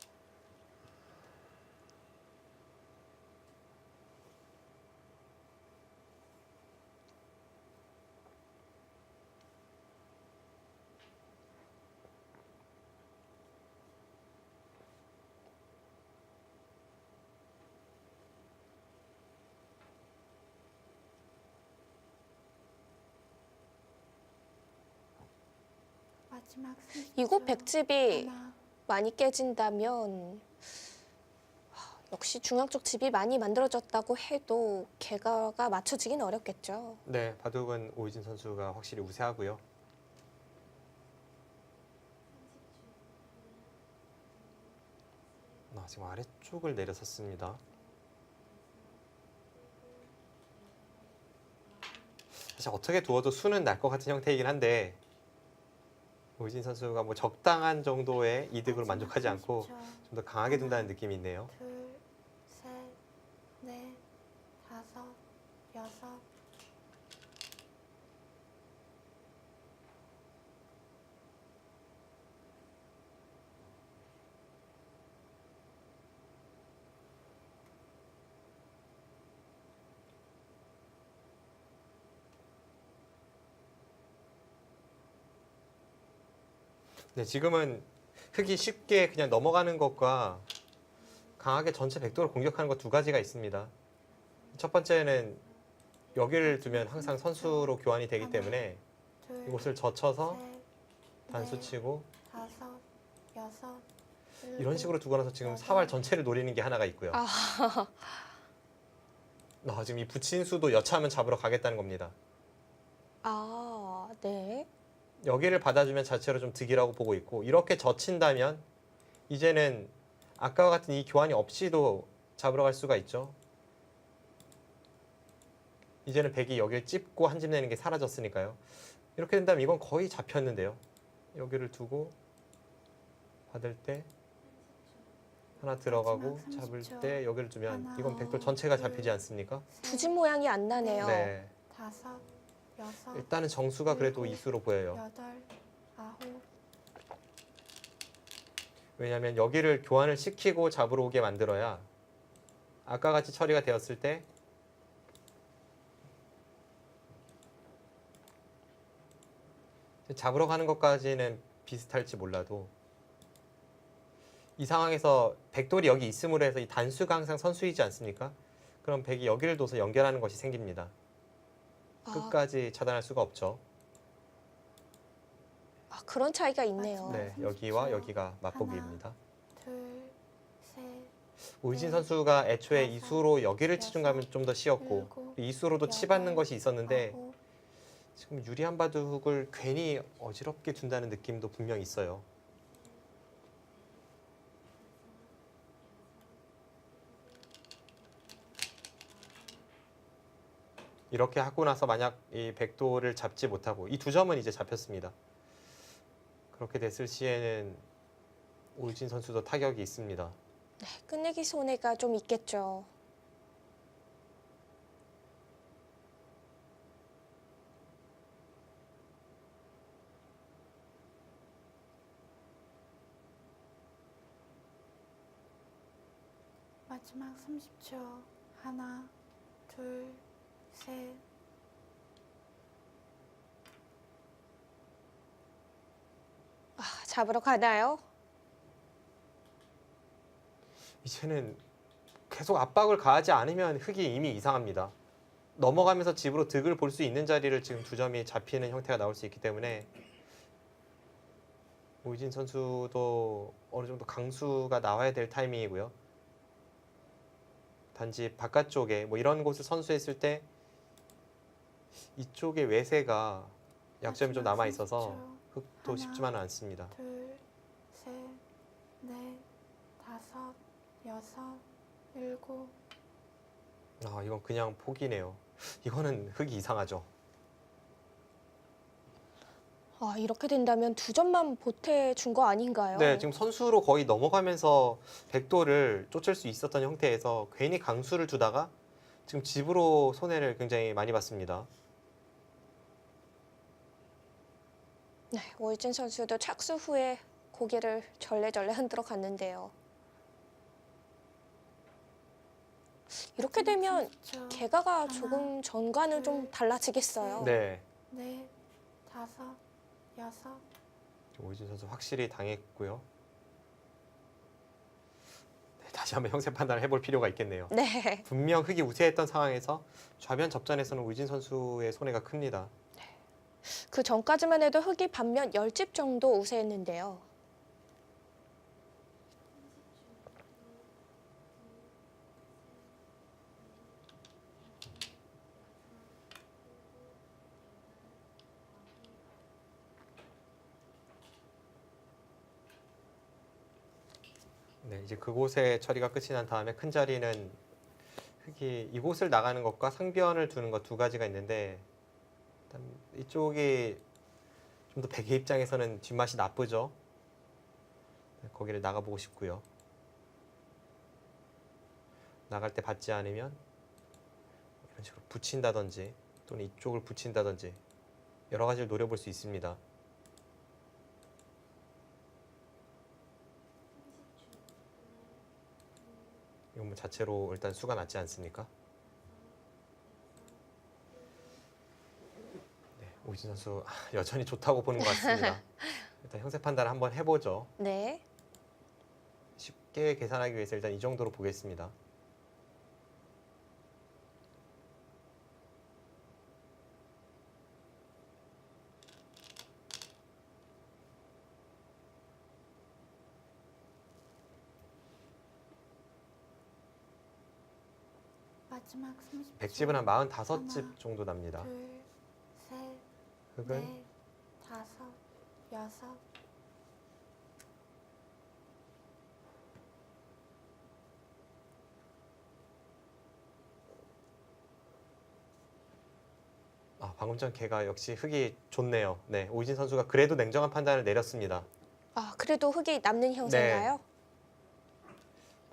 마지막 30초. 이곳 백집이 하나, 많이 깨진다면 역시 중앙 쪽 집이 많이 만들어졌다고 해도 개가가 맞춰지긴 어렵겠죠. 네, 바둑은 오유진 선수가 확실히 우세하고요. 지금 아래쪽을 내려섰습니다. 사실 어떻게 두어도 수는 날 것 같은 형태이긴 한데 오유진 선수가 뭐 적당한 정도의 이득으로 마지막 만족하지 않고 30초. 좀 더 강하게 둔다는 느낌이 있네요. 둘, 셋, 넷, 다섯, 여섯. 네, 지금은 흙이 쉽게 그냥 넘어가는 것과 강하게 전체 백도를 공격하는 것 두 가지가 있습니다. 첫 번째는 여기를 두면 항상 선수로 교환이 되기 때문에 둘, 이곳을 젖혀서 셋, 단수 넷, 치고 다섯, 여섯, 이런 식으로 두고 나서 지금 사활 전체를 노리는 게 하나가 있고요. 지금 이 붙인 수도 여차하면 잡으러 가겠다는 겁니다. 아, 네. 여기를 받아주면 자체로 좀 득이라고 보고 있고 이렇게 젖힌다면 이제는 아까와 같은 이 교환이 없이도 잡으러 갈 수가 있죠. 이제는 백이 여기를 찝고 한 집 내는 게 사라졌으니까요. 이렇게 된다면 이건 거의 잡혔는데요. 여기를 두고 받을 때 하나 들어가고 마지막 잡을 30초. 때 여기를 두면 하나, 이건 백돌 전체가 둘, 잡히지 않습니까? 두 집 모양이 안 나네요. 네. 다섯, 여섯, 일단은 정수가 그래도 일곱, 이수로 보여요. 여덟, 아홉. 왜냐하면 여기를 교환을 시키고 잡으러 오게 만들어야 아까 같이 처리가 되었을 때 잡으러 가는 것까지는 비슷할지 몰라도 이 상황에서 백돌이 여기 있음으로 해서 이 단수가 항상 선수이지 않습니까? 그럼 백이 여기를 둬서 연결하는 것이 생깁니다. 끝까지 차단할 수가 없죠. 그런 차이가 있네요. 네, 여기와 여기가 맛보기입니다. 둘, 셋, 오유진 선수가 애초에 이수로 여기를 치중 가면 좀 더 쉬웠고 일곱, 이수로도 치받는 것이 있었는데 아홉. 지금 유리한 바둑을 괜히 어지럽게 둔다는 느낌도 분명 있어요. 이렇게 하고 나서 만약 이 백도를 잡지 못하고 이 두 점은 이제 잡혔습니다. 그렇게 됐을 시에는 오유진 선수도 타격이 있습니다. 네, 끝내기 손해가 좀 있겠죠. 마지막 30초. 하나, 둘, 셋. 잡으러 가나요? 이제는 계속 압박을 가하지 않으면 흙이 이미 이상합니다. 넘어가면서 집으로 득을 볼 수 있는 자리를 지금 두 점이 잡히는 형태가 나올 수 있기 때문에 오유진 선수도 어느 정도 강수가 나와야 될 타이밍이고요. 단지 바깥쪽에 뭐 이런 곳을 선수했을 때 이쪽에 외세가 약점이 좀 남아 있어서 흙도 하나, 쉽지만은 않습니다. 둘, 셋, 넷, 다섯, 여섯, 일곱. 이건 그냥 포기네요. 이거는 흙이 이상하죠. 이렇게 된다면 두 점만 보태준 거 아닌가요? 네, 지금 선수로 거의 넘어가면서 백도를 쫓을 수 있었던 형태에서 괜히 강수를 두다가 지금 집으로 손해를 굉장히 많이 봤습니다. 네, 오유진 선수도 착수 후에 고개를 절레절레 흔들어 갔는데요. 이렇게 되면 30초. 개가가 하나, 조금 전과는 좀 둘, 달라지겠어요. 네, 넷, 다섯, 여섯. 오유진 선수 확실히 당했고요. 네, 다시 한번 형세 판단을 해볼 필요가 있겠네요. 네. 분명 흙이 우세했던 상황에서 좌변 접전에서는 오유진 선수의 손해가 큽니다. 그 전까지만 해도 흑이 반면 10집 정도 우세했는데요. 네, 이제 그곳의 처리가 끝이 난 다음에 큰 자리는 흑이 이곳을 나가는 것과 상변을 두는 것 두 가지가 있는데 일단 이쪽이 좀 더 백의 입장에서는 뒷맛이 나쁘죠. 네, 거기를 나가보고 싶고요. 나갈 때 받지 않으면 이런 식으로 붙인다든지 또는 이쪽을 붙인다든지 여러 가지를 노려볼 수 있습니다. 이건 뭐 자체로 일단 수가 낮지 않습니까? 네, 오이진 선수 여전히 좋다고 보는 것 같습니다. 일단 형세 판단을 한번 해보죠. 네. 쉽게 계산하기 위해서 일단 이 정도로 보겠습니다. 마지막 30초. 100집은 한 45집 정도 납니다. 둘, 셋, 흑은 넷, 다섯, 여섯. 방금 전 걔가 역시 흑이 좋네요. 네, 오이진 선수가 그래도 냉정한 판단을 내렸습니다. 아, 그래도 흑이 남는 형세인가요?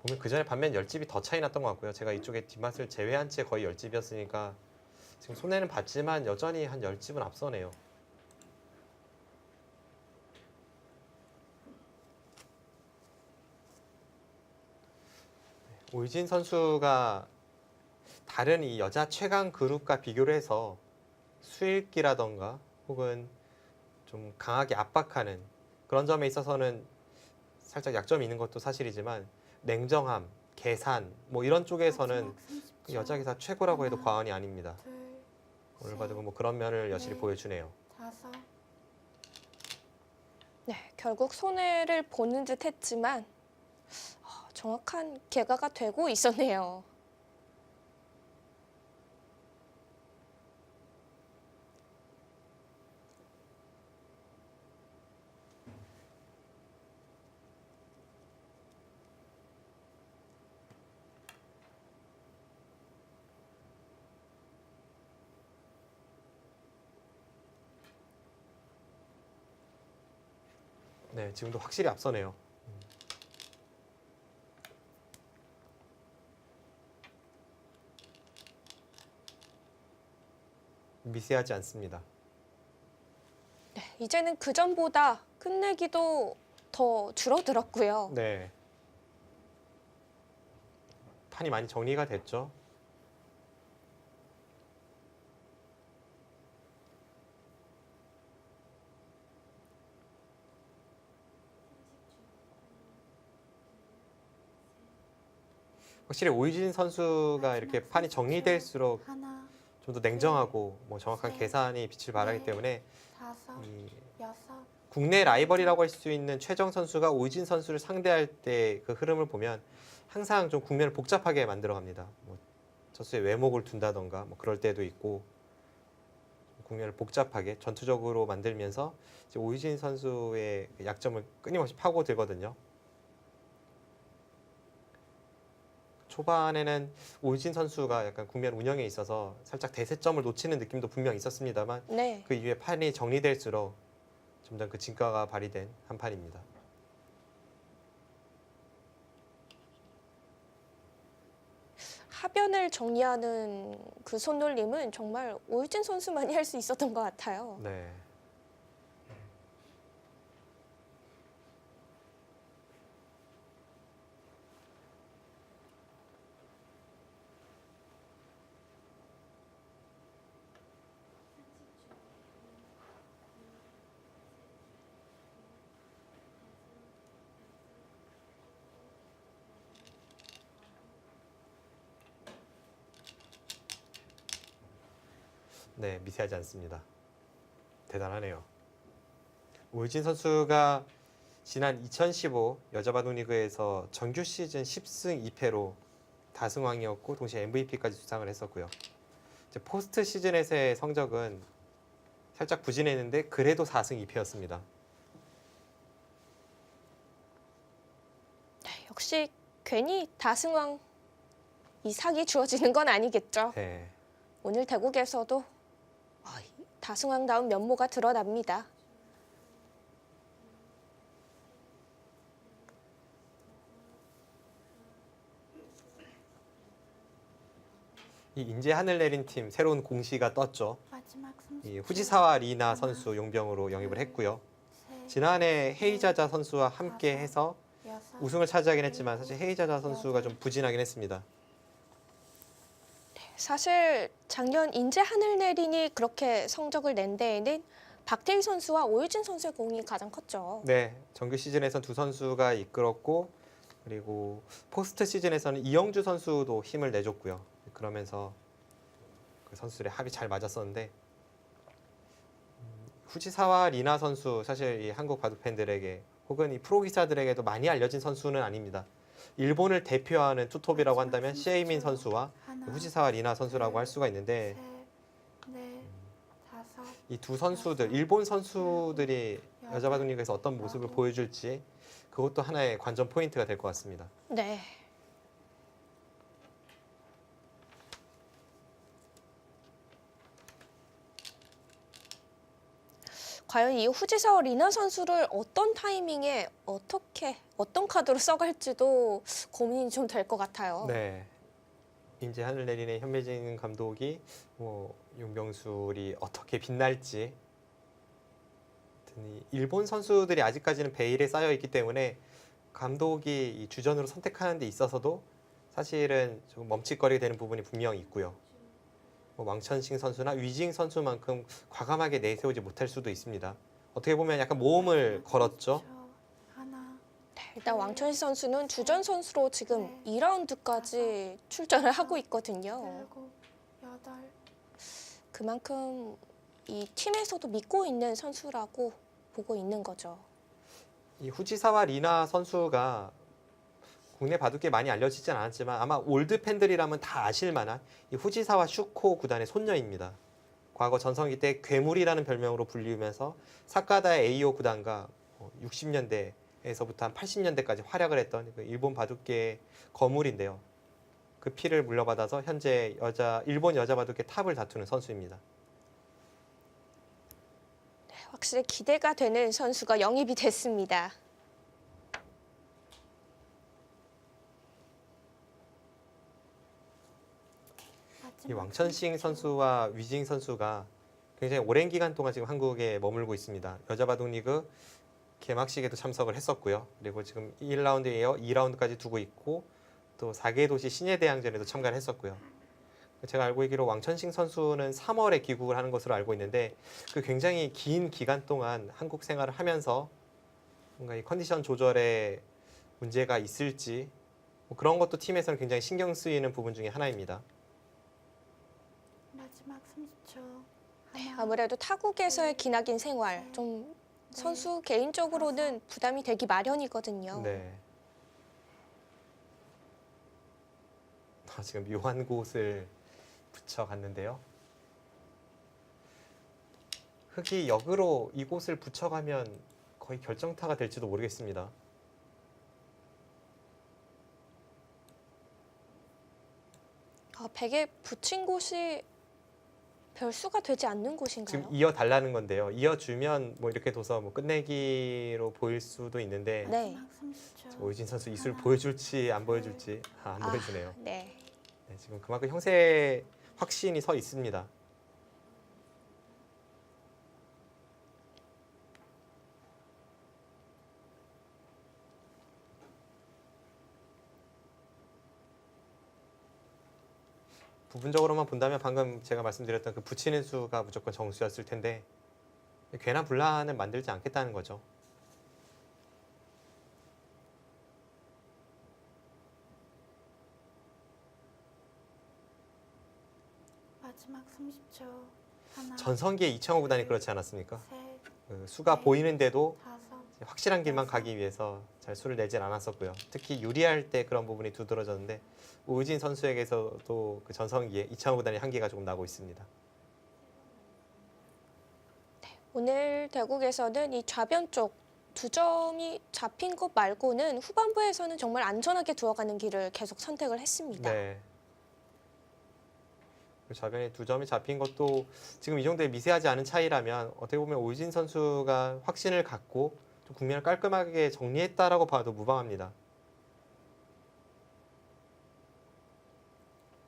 보면 그 전에 반면 10집이 더 차이 났던 것 같고요. 제가 이쪽에 뒷맛을 제외한 채 거의 10집이었으니까 지금 손해는 봤지만 여전히 한 10집은 앞서네요. 오이진 선수가 다른 이 여자 최강 그룹과 비교를 해서 수읽기라던가 혹은 좀 강하게 압박하는 그런 점에 있어서는 살짝 약점이 있는 것도 사실이지만 냉정함, 계산 뭐 이런 쪽에서는 마지막 30초. 여자 기사 최고라고 해도 하나, 과언이 아닙니다. 둘, 오늘 셋, 봐도 뭐 그런 면을 여실히 네. 보여주네요. 다섯. 네, 결국 손해를 보는 듯 했지만 정확한 계가가 되고 있었네요. 네, 지금도 확실히 앞서네요. 미세하지 않습니다. 네, 이제는 그 전보다 끝내기도 더 줄어들었고요. 네. 판이 많이 정리가 됐죠. 확실히 오이진 선수가 이렇게 판이 정리될수록 하나, 좀 더 냉정하고 뭐 정확한 셋, 계산이 빛을 발하기 넷, 때문에 다섯, 이 여섯. 국내 라이벌이라고 할 수 있는 최정 선수가 오이진 선수를 상대할 때 그 흐름을 보면 항상 좀 국면을 복잡하게 만들어 갑니다. 뭐 저수의 외목을 둔다던가 뭐 그럴 때도 있고 국면을 복잡하게 전투적으로 만들면서 이제 오이진 선수의 그 약점을 끊임없이 파고들거든요. 초반에는 오이진 선수가 약간 국면 운영에 있어서 살짝 대세점을 놓치는 느낌도 분명 있었습니다만 네. 그 이후에 판이 정리될수록 점점 그 진가가 발휘된 한 판입니다. 하변을 정리하는 그 손놀림은 정말 오유진 선수만이 할 수 있었던 것 같아요. 네. 네, 미세하지 않습니다. 대단하네요. 오유진 선수가 지난 2015 여자 바둑 리그에서 정규 시즌 10승 2패로 다승왕이었고 동시에 MVP까지 수상을 했었고요. 이제 포스트 시즌에서의 성적은 살짝 부진했는데 그래도 4승 2패였습니다. 역시 괜히 다승왕 이 상이 주어지는 건 아니겠죠. 네. 오늘 대국에서도 다승왕다운 면모가 드러납니다. 이 인제 하늘 내린 팀 새로운 공시가 떴죠. 마지막 30초. 이 후지사와 리나 선수 용병으로 영입을 했고요. 셋, 지난해 헤이자자 선수와 함께 해서 여섯, 우승을 차지하긴 했지만 사실 헤이자자 선수가 좀 부진하긴 했습니다. 사실 작년 인제 하늘내린이 그렇게 성적을 낸 데에는 박태희 선수와 오유진 선수의 공이 가장 컸죠. 네, 정규 시즌에선 두 선수가 이끌었고 그리고 포스트 시즌에서는 이영주 선수도 힘을 내줬고요. 그러면서 그 선수들의 합이 잘 맞았었는데 후지사와 리나 선수 사실 이 한국 바둑 팬들에게 혹은 이 프로 기사들에게도 많이 알려진 선수는 아닙니다. 일본을 대표하는 투톱이라고 한다면 시에이민 선수와 하나, 후지사와 리나 선수라고 할 수가 있는데 셋, 넷, 다섯, 이 두 선수들, 일본 선수들이 여자 바둑 리그에서 어떤 모습을 보여줄지 그것도 하나의 관전 포인트가 될 것 같습니다. 네. 과연 이 후지사와 리나 선수를 어떤 타이밍에 어떤 카드로 써갈지도 고민이 좀 될 것 같아요. 네. 인제 하늘 내리는 현매진 감독이 용병술이 어떻게 빛날지 하여튼 이 일본 선수들이 아직까지는 베일에 쌓여 있기 때문에 감독이 이 주전으로 선택하는 데 있어서도 사실은 좀 멈칫거리게 되는 부분이 분명히 있고요. 왕천싱 선수나 위징 선수만큼 과감하게 내세우지 못할 수도 있습니다. 어떻게 보면 약간 모험을 걸었죠. 30초. 하나, 네, 일단 왕천식 선수는 주전 선수로 지금 2라운드까지 출전을 하고 있거든요. 일곱, 여덟, 그만큼 이 팀에서도 믿고 있는 선수라고 보고 있는 거죠. 이 후지사와 리나 선수가 국내 바둑계에 많이 알려지진 않았지만 아마 올드 팬들이라면 다 아실 만한 이 후지사와 슈코 구단의 손녀입니다. 과거 전성기 때 괴물이라는 별명으로 불리우면서 사카다의 에이오 구단과 60년대에서부터 한 80년대까지 활약을 했던 그 일본 바둑계의 거물인데요. 그 피를 물려받아서 현재 일본 여자 바둑계 탑을 다투는 선수입니다. 확실히 기대가 되는 선수가 영입이 됐습니다. 이 왕천싱 선수와 위징 선수가 굉장히 오랜 기간 동안 지금 한국에 머물고 있습니다. 여자 바둑 리그 개막식에도 참석을 했었고요. 그리고 지금 1라운드에 이어 2라운드까지 두고 있고 또 4개 도시 신예대항전에도 참가를 했었고요. 제가 알고 있기로 왕천싱 선수는 3월에 귀국을 하는 것으로 알고 있는데 그 굉장히 긴 기간 동안 한국 생활을 하면서 뭔가 이 컨디션 조절에 문제가 있을지 그런 것도 팀에서는 굉장히 신경 쓰이는 부분 중에 하나입니다. 마지막 30초. 하나, 아무래도 타국에서의 기나긴 생활, 좀 선수 개인적으로는 부담이 되기 마련이거든요. 네. 지금 묘한 곳을 붙여갔는데요. 흑이 역으로 이곳을 붙여가면 거의 결정타가 될지도 모르겠습니다. 백에 붙인 곳이 별수가 되지 않는 곳인가요? 지금 이어달라는 건데요. 이어주면 뭐 이렇게 둬서 뭐 끝내기로 보일 수도 있는데 네. 마지막 30초. 오유진 선수 이술 하나, 보여줄지 안 보여줄지 안 보여주네요. 네. 네, 지금 그만큼 형세에 확신이 서 있습니다. 부분적으로만 본다면 방금 제가 말씀드렸던 그 붙이는 수가 무조건 정수였을 텐데 괜한 분란을 만들지 않겠다는 거죠. 마지막 30초. 하나, 전성기의 이창호 구단이 그렇지 않았습니까? 셋, 그 수가 네. 보이는데도 다섯, 확실한 길만 가기 위해서 잘 수를 내진 않았었고요. 특히 유리할 때 그런 부분이 두드러졌는데 우진 선수에게서도 그 전성기에 이창호 구단의 한계가 조금 나고 있습니다. 오늘 대국에서는 이 좌변 쪽 2점이 잡힌 것 말고는 후반부에서는 정말 안전하게 두어가는 길을 계속 선택을 했습니다. 네. 그 좌변에 2점이 잡힌 것도 지금 이 정도의 미세하지 않은 차이라면 어떻게 보면 오유진 선수가 확신을 갖고 좀 국면을 깔끔하게 정리했다라고 봐도 무방합니다.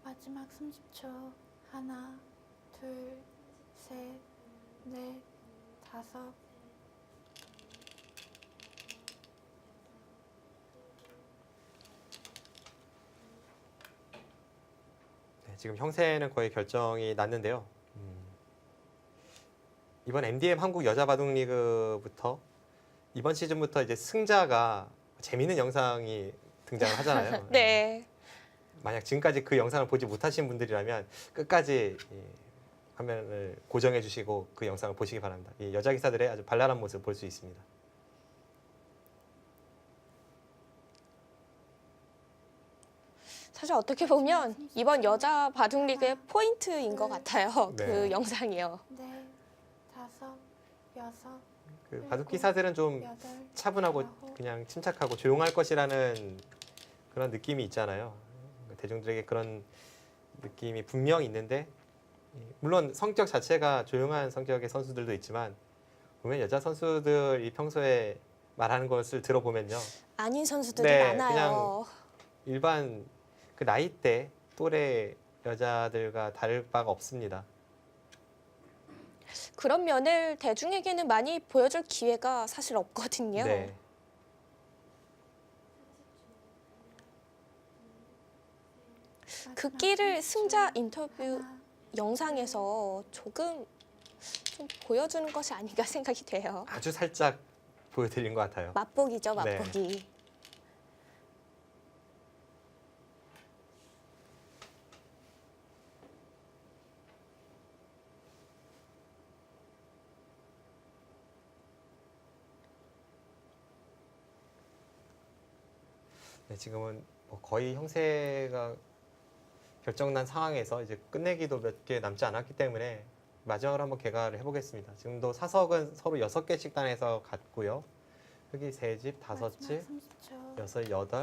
마지막 30초. 하나, 둘, 셋, 넷, 다섯. 네, 지금 형세는 거의 결정이 났는데요. 이번 MDM 한국 여자 바둑 리그부터 이번 시즌부터 이제 승자가 재미있는 영상이 등장을 하잖아요. 네. 만약 지금까지 그 영상을 보지 못하신 분들이라면 끝까지 이 화면을 고정해 주시고 그 영상을 보시기 바랍니다. 이 여자 기사들의 아주 발랄한 모습 볼 수 있습니다. 사실 어떻게 보면 이번 여자 바둑리그의 포인트인 것 같아요. 네. 그 영상이요. 넷, 다섯, 여섯, 그 바둑 기사들은 좀 여덟, 차분하고 아홉. 그냥 침착하고 조용할 것이라는 그런 느낌이 있잖아요. 대중들에게 그런 느낌이 분명 있는데 물론 성격 자체가 조용한 성격의 선수들도 있지만 보면 여자 선수들이 평소에 말하는 것을 들어보면요. 아닌 선수들이 네, 많아요. 일반 그 나이대 또래 여자들과 다를 바가 없습니다. 그런 면을 대중에게는 많이 보여줄 기회가 사실 없거든요. 네. 그 마지막 끼를 30초. 승자 인터뷰 하나, 영상에서 조금 좀 보여주는 것이 아닌가 생각이 돼요. 아주 살짝 보여드린 것 같아요. 맛보기죠, 네. 맛보기. 네, 지금은 뭐 거의 형세가 결정난 상황에서 이제 끝내기도 몇 개 남지 않았기 때문에 마지막으로 한번 개가를 해보겠습니다. 지금도 사석은 서로 6개씩 단에서 갔고요. 흑이 3집, 5집, 마지막 30초. 6, 8, 10, 11,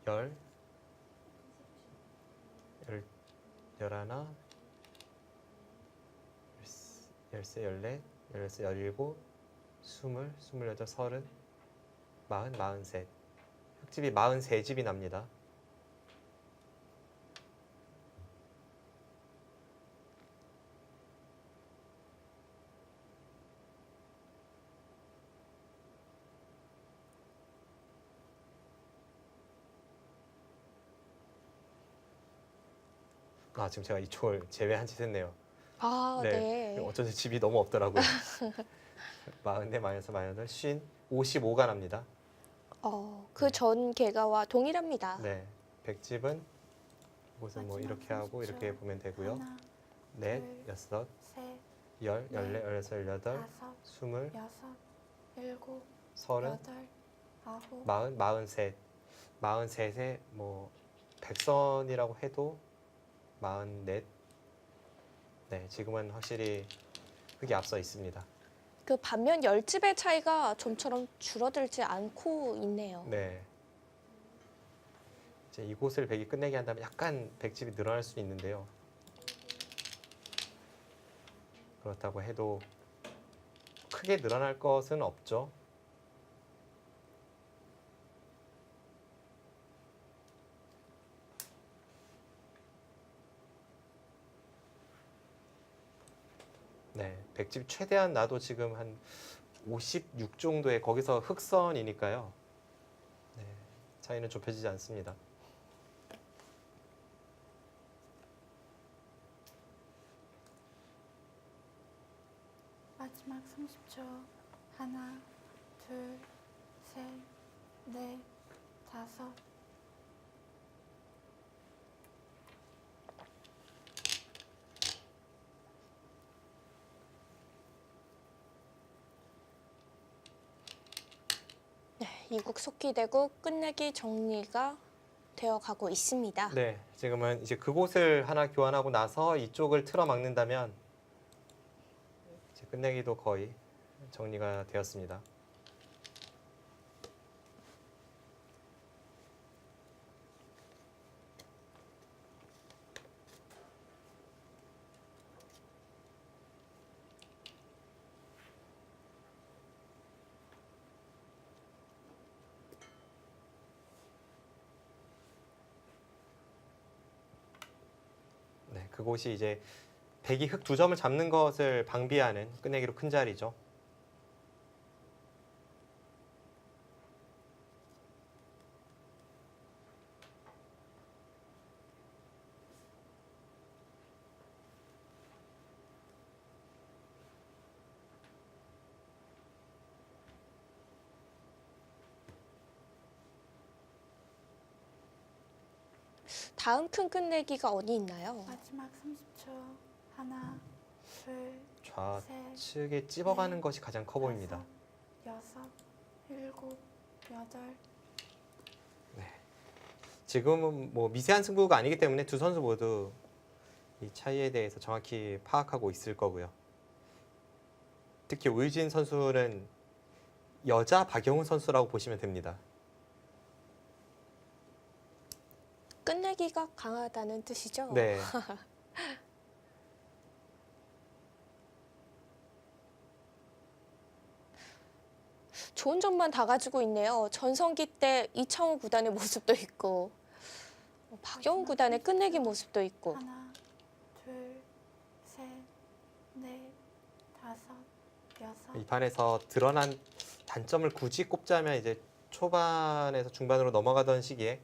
13, 14, 16, 17, 28, 30, 40, 43. 흑집이 43집이 납니다. 아, 지금 제가 이쪽을 제외한 짓 했네요. 아, 네. 어쩐지 집이 너무 없더라고요. 44, 44, 50, 55가 납니다. 그 전 개가와 동일합니다. 네. 100집은 이곳은 뭐 마지막 이렇게 하고 30초. 이렇게 보면 되고요. 하나, 넷, 둘, 여섯, 셋, 10, 14, 16, 18, 다섯, 20, 여섯, 일곱, 30, 여덟, 아홉. 40, 43. 43에 뭐 100선이라고 해도 44. 네, 지금은 확실히 흑이 앞서 있습니다. 그 반면 10집의 차이가 좀처럼 줄어들지 않고 있네요. 네. 이제 이곳을 100이 끝내게 한다면 약간 100집이 늘어날 수 있는데요. 그렇다고 해도 크게 늘어날 것은 없죠. 네, 100집 최대한 나도 지금 한 56 정도의 거기서 흑선이니까요. 네, 차이는 좁혀지지 않습니다. 마지막 30초. 하나, 둘, 셋, 넷, 다섯. 이국 속기대국 끝내기 정리가 되어 가고 있습니다. 네, 지금은 이제 그곳을 하나 교환하고 나서 이쪽을 틀어 막는다면 이제 끝내기도 거의 정리가 되었습니다. 네, 그곳이 이제 백이 흑 2점을 잡는 것을 방비하는 끝내기로 큰 자리죠. 다음 큰 끝내기가 어디 있나요? 마지막 30초. 하나, 둘, 좌측에 찝어가는 것이 가장 커 보입니다. 여섯, 일곱, 여덟. 지금은 뭐 미세한 승부가 아니기 때문에 두 선수 모두 이 차이에 대해서 정확히 파악하고 있을 거고요. 특히 오유진 선수는 여자 박영훈 선수라고 보시면 됩니다. 끝내기가 강하다는 뜻이죠? 네. 좋은 점만 다 가지고 있네요. 전성기 때 이창호 구단의 모습도 있고 박영훈 구단의 끝내기 모습도 있고. 하나, 둘, 셋, 넷, 다섯, 여섯. 이 판에서 드러난 단점을 굳이 꼽자면 이제 초반에서 중반으로 넘어가던 시기에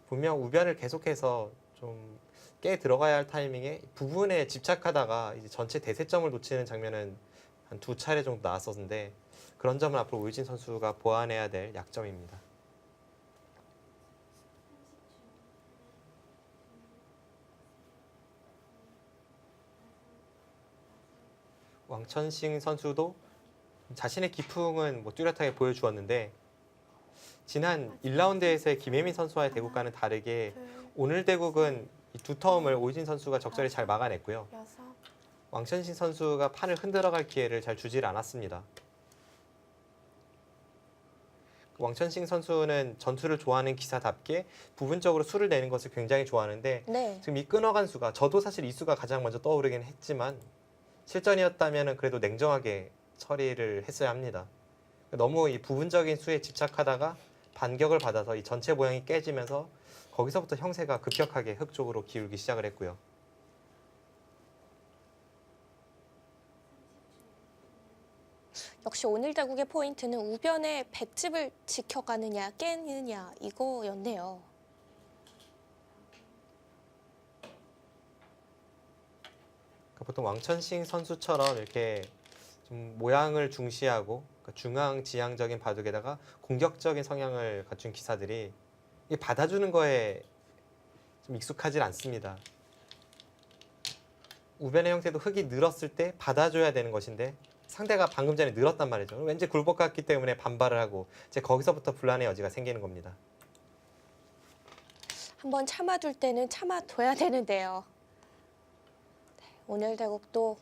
분명 우변을 계속해서 좀 깨 들어가야 할 타이밍에 부분에 집착하다가 이제 전체 대세점을 놓치는 장면은 한 2차례 정도 나왔었는데 그런 점은 앞으로 오유진 선수가 보완해야 될 약점입니다. 왕천싱 선수도 자신의 기풍은 뭐 뚜렷하게 보여주었는데 지난 1라운드에서의 김혜민 선수와의 대국과는 다르게 둘, 오늘 대국은 이 두 텀을 오유진 선수가 적절히 잘 막아냈고요. 여섯. 왕천싱 선수가 판을 흔들어갈 기회를 잘 주질 않았습니다. 왕천싱 선수는 전투를 좋아하는 기사답게 부분적으로 수를 내는 것을 굉장히 좋아하는데 네. 지금 이 끊어간 수가 저도 사실 이 수가 가장 먼저 떠오르긴 했지만 실전이었다면 그래도 냉정하게 처리를 했어야 합니다. 너무 이 부분적인 수에 집착하다가 반격을 받아서 이 전체 모양이 깨지면서 거기서부터 형세가 급격하게 흑 쪽으로 기울기 시작을 했고요. 역시 오늘 대국의 포인트는 우변의 백집을 지켜가느냐 깨느냐 이거였네요. 보통 왕천싱 선수처럼 이렇게 좀 모양을 중시하고 중앙지향적인 바둑에다가 공격적인 성향을 갖춘 기사들이 이 받아주는 거에 좀 익숙하진 않습니다. 우변의 형태도 흑이 늘었을 때 받아줘야 되는 것인데 상대가 방금 전에 늘었단 말이죠. 왠지 굴복 같기 때문에 반발을 하고 이제 거기서부터 분란의 여지가 생기는 겁니다. 한번 참아둘 때는 참아둬야 되는데요. 네, 오늘 대국도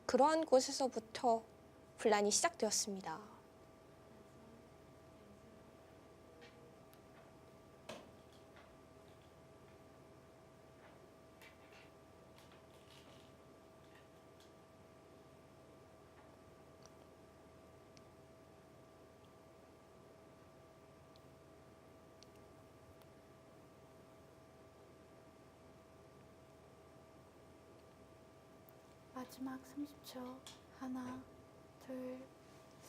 그러한 곳에서부터 분란이 시작되었습니다. 마지막 30초. 하나, 둘,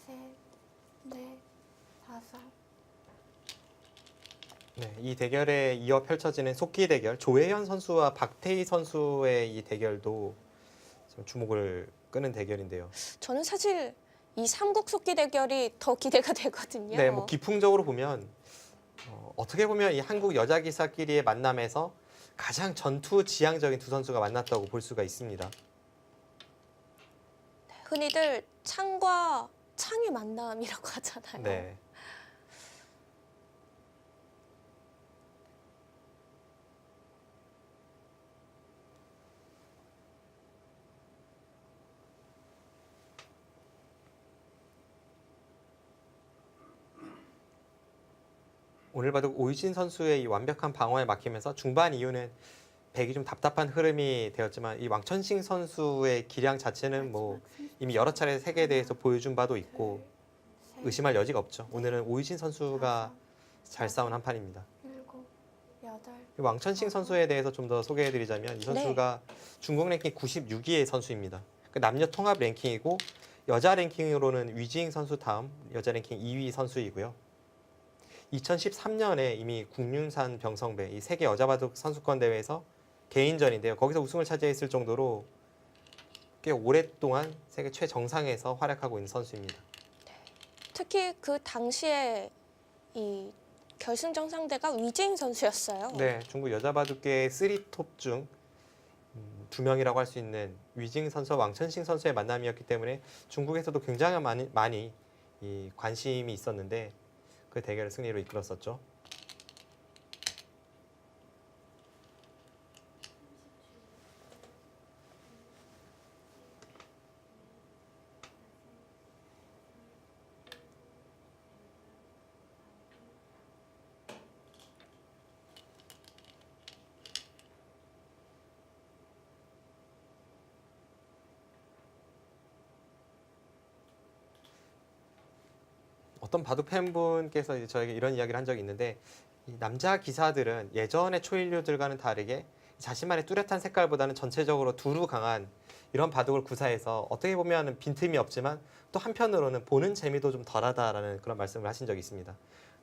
셋, 넷, 다섯. 네, 이 대결에 이어 펼쳐지는 속기 대결, 조혜연 선수와 박태희 선수의 이 대결도 좀 주목을 끄는 대결인데요. 저는 사실 이 삼국 속기 대결이 더 기대가 되거든요. 네, 뭐 기풍적으로 보면 어떻게 보면 이 한국 여자 기사끼리의 만남에서 가장 전투 지향적인 두 선수가 만났다고 볼 수가 있습니다. 흔히들 창과 창의 만남이라고 하잖아요. 네. 오늘 봐도 오유진 선수의 이 완벽한 방어에 막히면서 중반 이후는 백이 좀 답답한 흐름이 되었지만 이 왕천식 선수의 기량 자체는 뭐 이미 여러 차례 세계에 대해서 보여준 바도 있고 의심할 여지가 없죠. 오늘은 오유진 선수가 잘 싸운 한 판입니다. 7, 8, 왕천식 선수에 대해서 좀 더 소개해드리자면 이 선수가 중국 랭킹 96위의 선수입니다. 남녀 통합 랭킹이고 여자 랭킹으로는 위징 선수 다음 여자 랭킹 2위 선수이고요. 2013년에 이미 국륜산 병성배 이 세계 여자 바둑 선수권 대회에서 개인전인데요. 거기서 우승을 차지했을 정도로 꽤 오랫동안 세계 최정상에서 활약하고 있는 선수입니다. 특히 그 당시에 이 결승전 상대가 위징 선수였어요. 네, 중국 여자 바둑계의 3톱 중 2명이라고 할 수 있는 위징 선수와 왕천식 선수의 만남이었기 때문에 중국에서도 굉장히 많이 이 관심이 있었는데 그 대결을 승리로 이끌었었죠. 어떤 바둑 팬분께서 이제 저에게 이런 이야기를 한 적이 있는데 이 남자 기사들은 예전의 초일류들과는 다르게 자신만의 뚜렷한 색깔보다는 전체적으로 두루 강한 이런 바둑을 구사해서 어떻게 보면 빈틈이 없지만 또 한편으로는 보는 재미도 좀 덜하다라는 그런 말씀을 하신 적이 있습니다.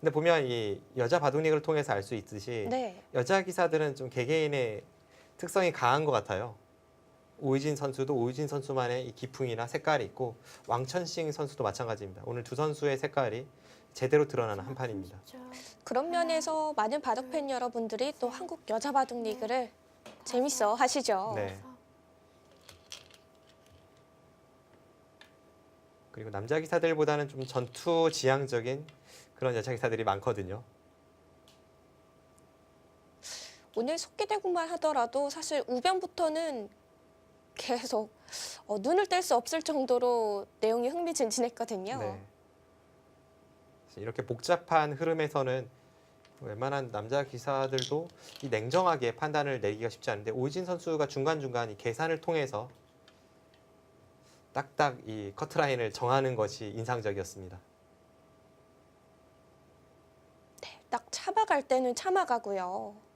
근데 보면 이 여자 바둑 리그를 통해서 알 수 있듯이 네. 여자 기사들은 좀 개개인의 특성이 강한 것 같아요. 오유진 선수도 오유진 선수만의 이 기풍이나 색깔이 있고 왕천식 선수도 마찬가지입니다. 오늘 두 선수의 색깔이 제대로 드러나는 한 판입니다. 그런 면에서 많은 바둑 팬 여러분들이 또 한국 여자 바둑 리그를 재밌어 하시죠. 네. 그리고 남자 기사들보다는 좀 전투 지향적인 그런 여자 기사들이 많거든요. 오늘 속기대구만 하더라도 사실 우변부터는 계속 눈을 뗄 수 없을 정도로 내용이 흥미진진했거든요. 네. 이렇게 복잡한 흐름에서는 웬만한 남자 기사들도 이 냉정하게 판단을 내리기가 쉽지 않은데 오유진 선수가 중간중간 이 계산을 통해서 딱딱 이 커트라인을 정하는 것이 인상적이었습니다. 네, 딱 참아갈 때는 참아가고요.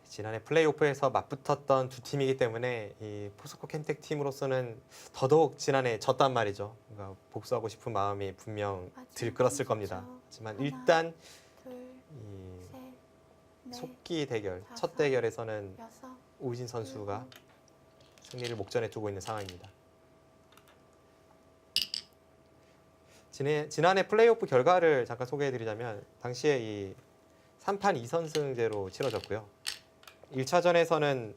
지난해 플레이오프에서 맞붙었던 두 팀이기 때문에 이 포스코 캠텍 팀으로서는 더더욱 지난해 졌단 말이죠. 그러니까 복수하고 싶은 마음이 분명 들끓었을 겁니다. 하지만 일단 이 속기 대결, 첫 대결에서는 오유진 선수가 승리를 목전에 두고 있는 상황입니다. 지난해 플레이오프 결과를 잠깐 소개해드리자면 당시에 이 3판 2선승제로 치러졌고요. 1차전에서는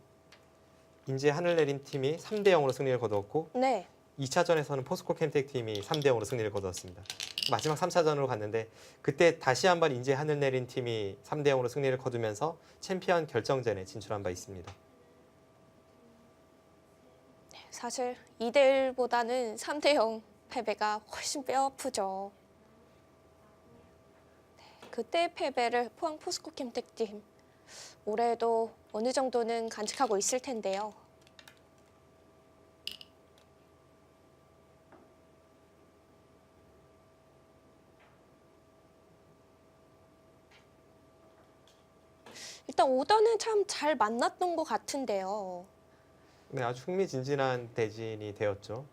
인제 하늘내린 팀이 3대 0으로 승리를 거두었고 네. 2차전에서는 포스코 캠텍 팀이 3대 0으로 승리를 거두었습니다. 마지막 3차전으로 갔는데 그때 다시 한번 인제 하늘내린 팀이 3대 0으로 승리를 거두면서 챔피언 결정전에 진출한 바 있습니다. 사실 2대 1보다는 3대 0 패배가 훨씬 뼈아프죠. 네, 그때 패배를 포항 포스코 캠텍 팀 올해도 어느 정도는 간직하고 있을 텐데요. 일단 오더는 참 잘 만났던 것 같은데요. 네, 아주 흥미진진한 대진이 되었죠.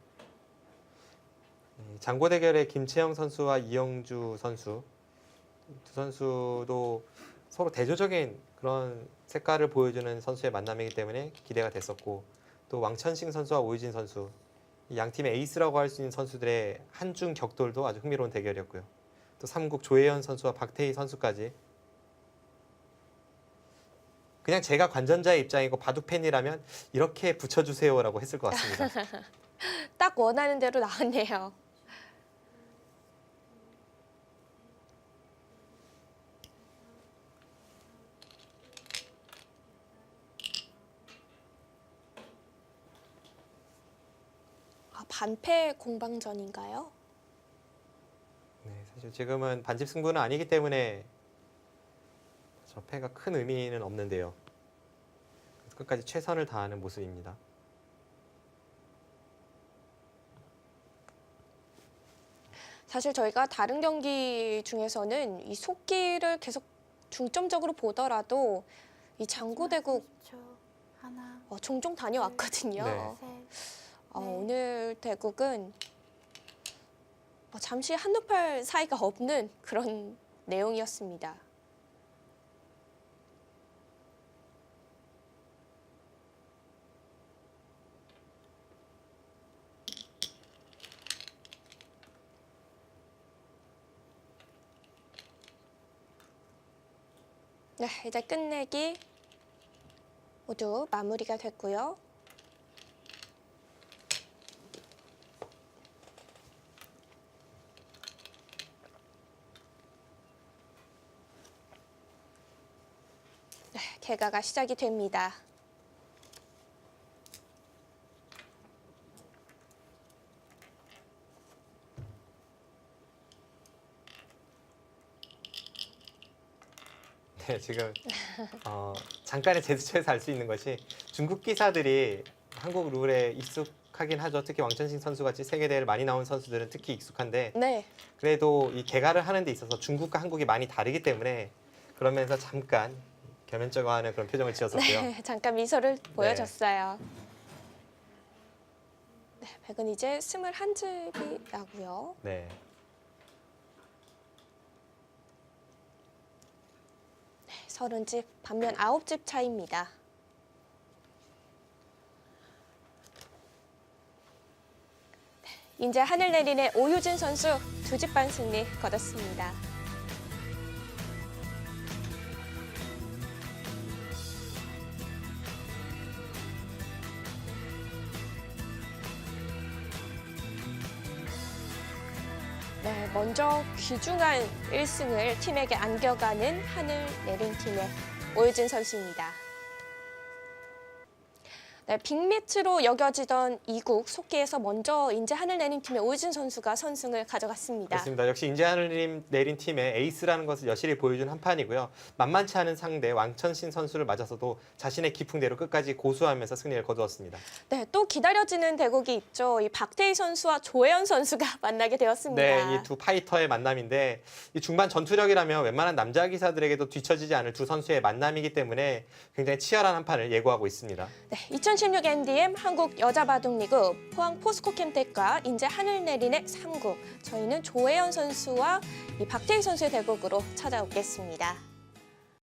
장고 대결의 김채영 선수와 이영주 선수 두 선수도 서로 대조적인 그런 색깔을 보여주는 선수의 만남이기 때문에 기대가 됐었고 또 왕천식 선수와 오유진 선수 이 양 팀의 에이스라고 할 수 있는 선수들의 한중 격돌도 아주 흥미로운 대결이었고요. 또 삼국 조혜연 선수와 박태희 선수까지 그냥 제가 관전자의 입장이고 바둑 팬이라면 이렇게 붙여주세요라고 했을 것 같습니다. 딱 원하는 대로 나왔네요. 반패 공방전인가요? 네, 사실 지금은 반집 승부는 아니기 때문에 저 패가 큰 의미는 없는데요. 끝까지 최선을 다하는 모습입니다. 사실 저희가 다른 경기 중에서는 이 속기를 계속 중점적으로 보더라도 이 장고대국 30초. 하나, 종종 다녀왔거든요. 네. 셋, 오늘 대국은 잠시 한두 팔 사이가 없는 그런 내용이었습니다. 네, 이제 끝내기 모두 마무리가 됐고요. 네, 개가가 시작이 됩니다. 네, 지금 잠깐의 제스처에서 알 수 있는 것이 중국 기사들이 한국 룰에 익숙하긴 하죠. 특히 왕천식 선수 같이 세계 대회를 많이 나온 선수들은 특히 익숙한데 네, 그래도 이 개가를 하는 데 있어서 중국과 한국이 많이 다르기 때문에 그러면서 잠깐 겸연쩍어하는 그런 표정을 지었었고요. 네, 잠깐 미소를 보여줬어요. 네, 백은 이제 21즙이 나고요. 네. 30집 반면 9집 차이입니다. 이제 하늘내린의 오유진 선수 2집 반 승리 거뒀습니다. 네, 먼저 귀중한 1승을 팀에게 안겨가는 하늘내린 팀의 오유진 선수입니다. 네, 빅매치로 여겨지던 2국 속기에서 먼저 인제 하늘내린 팀의 오유진 선수가 선승을 가져갔습니다. 그렇습니다. 역시 인제 내린 팀의 에이스라는 것을 여실히 보여준 한 판이고요. 만만치 않은 상대 왕천신 선수를 맞아서도 자신의 기풍대로 끝까지 고수하면서 승리를 거두었습니다. 네, 또 기다려지는 대국이 있죠. 이 박태희 선수와 조혜연 선수가 만나게 되었습니다. 네, 이 두 파이터의 만남인데 이 중반 전투력이라면 웬만한 남자 기사들에게도 뒤처지지 않을 두 선수의 만남이기 때문에 굉장히 치열한 한 판을 예고하고 있습니다. 네, 2016 NDM 한국 여자 바둑리그 포항 포스코 캠텍과 인제 하늘내린의 3국. 저희는 조혜연 선수와 이 박태희 선수의 대국으로 찾아오겠습니다.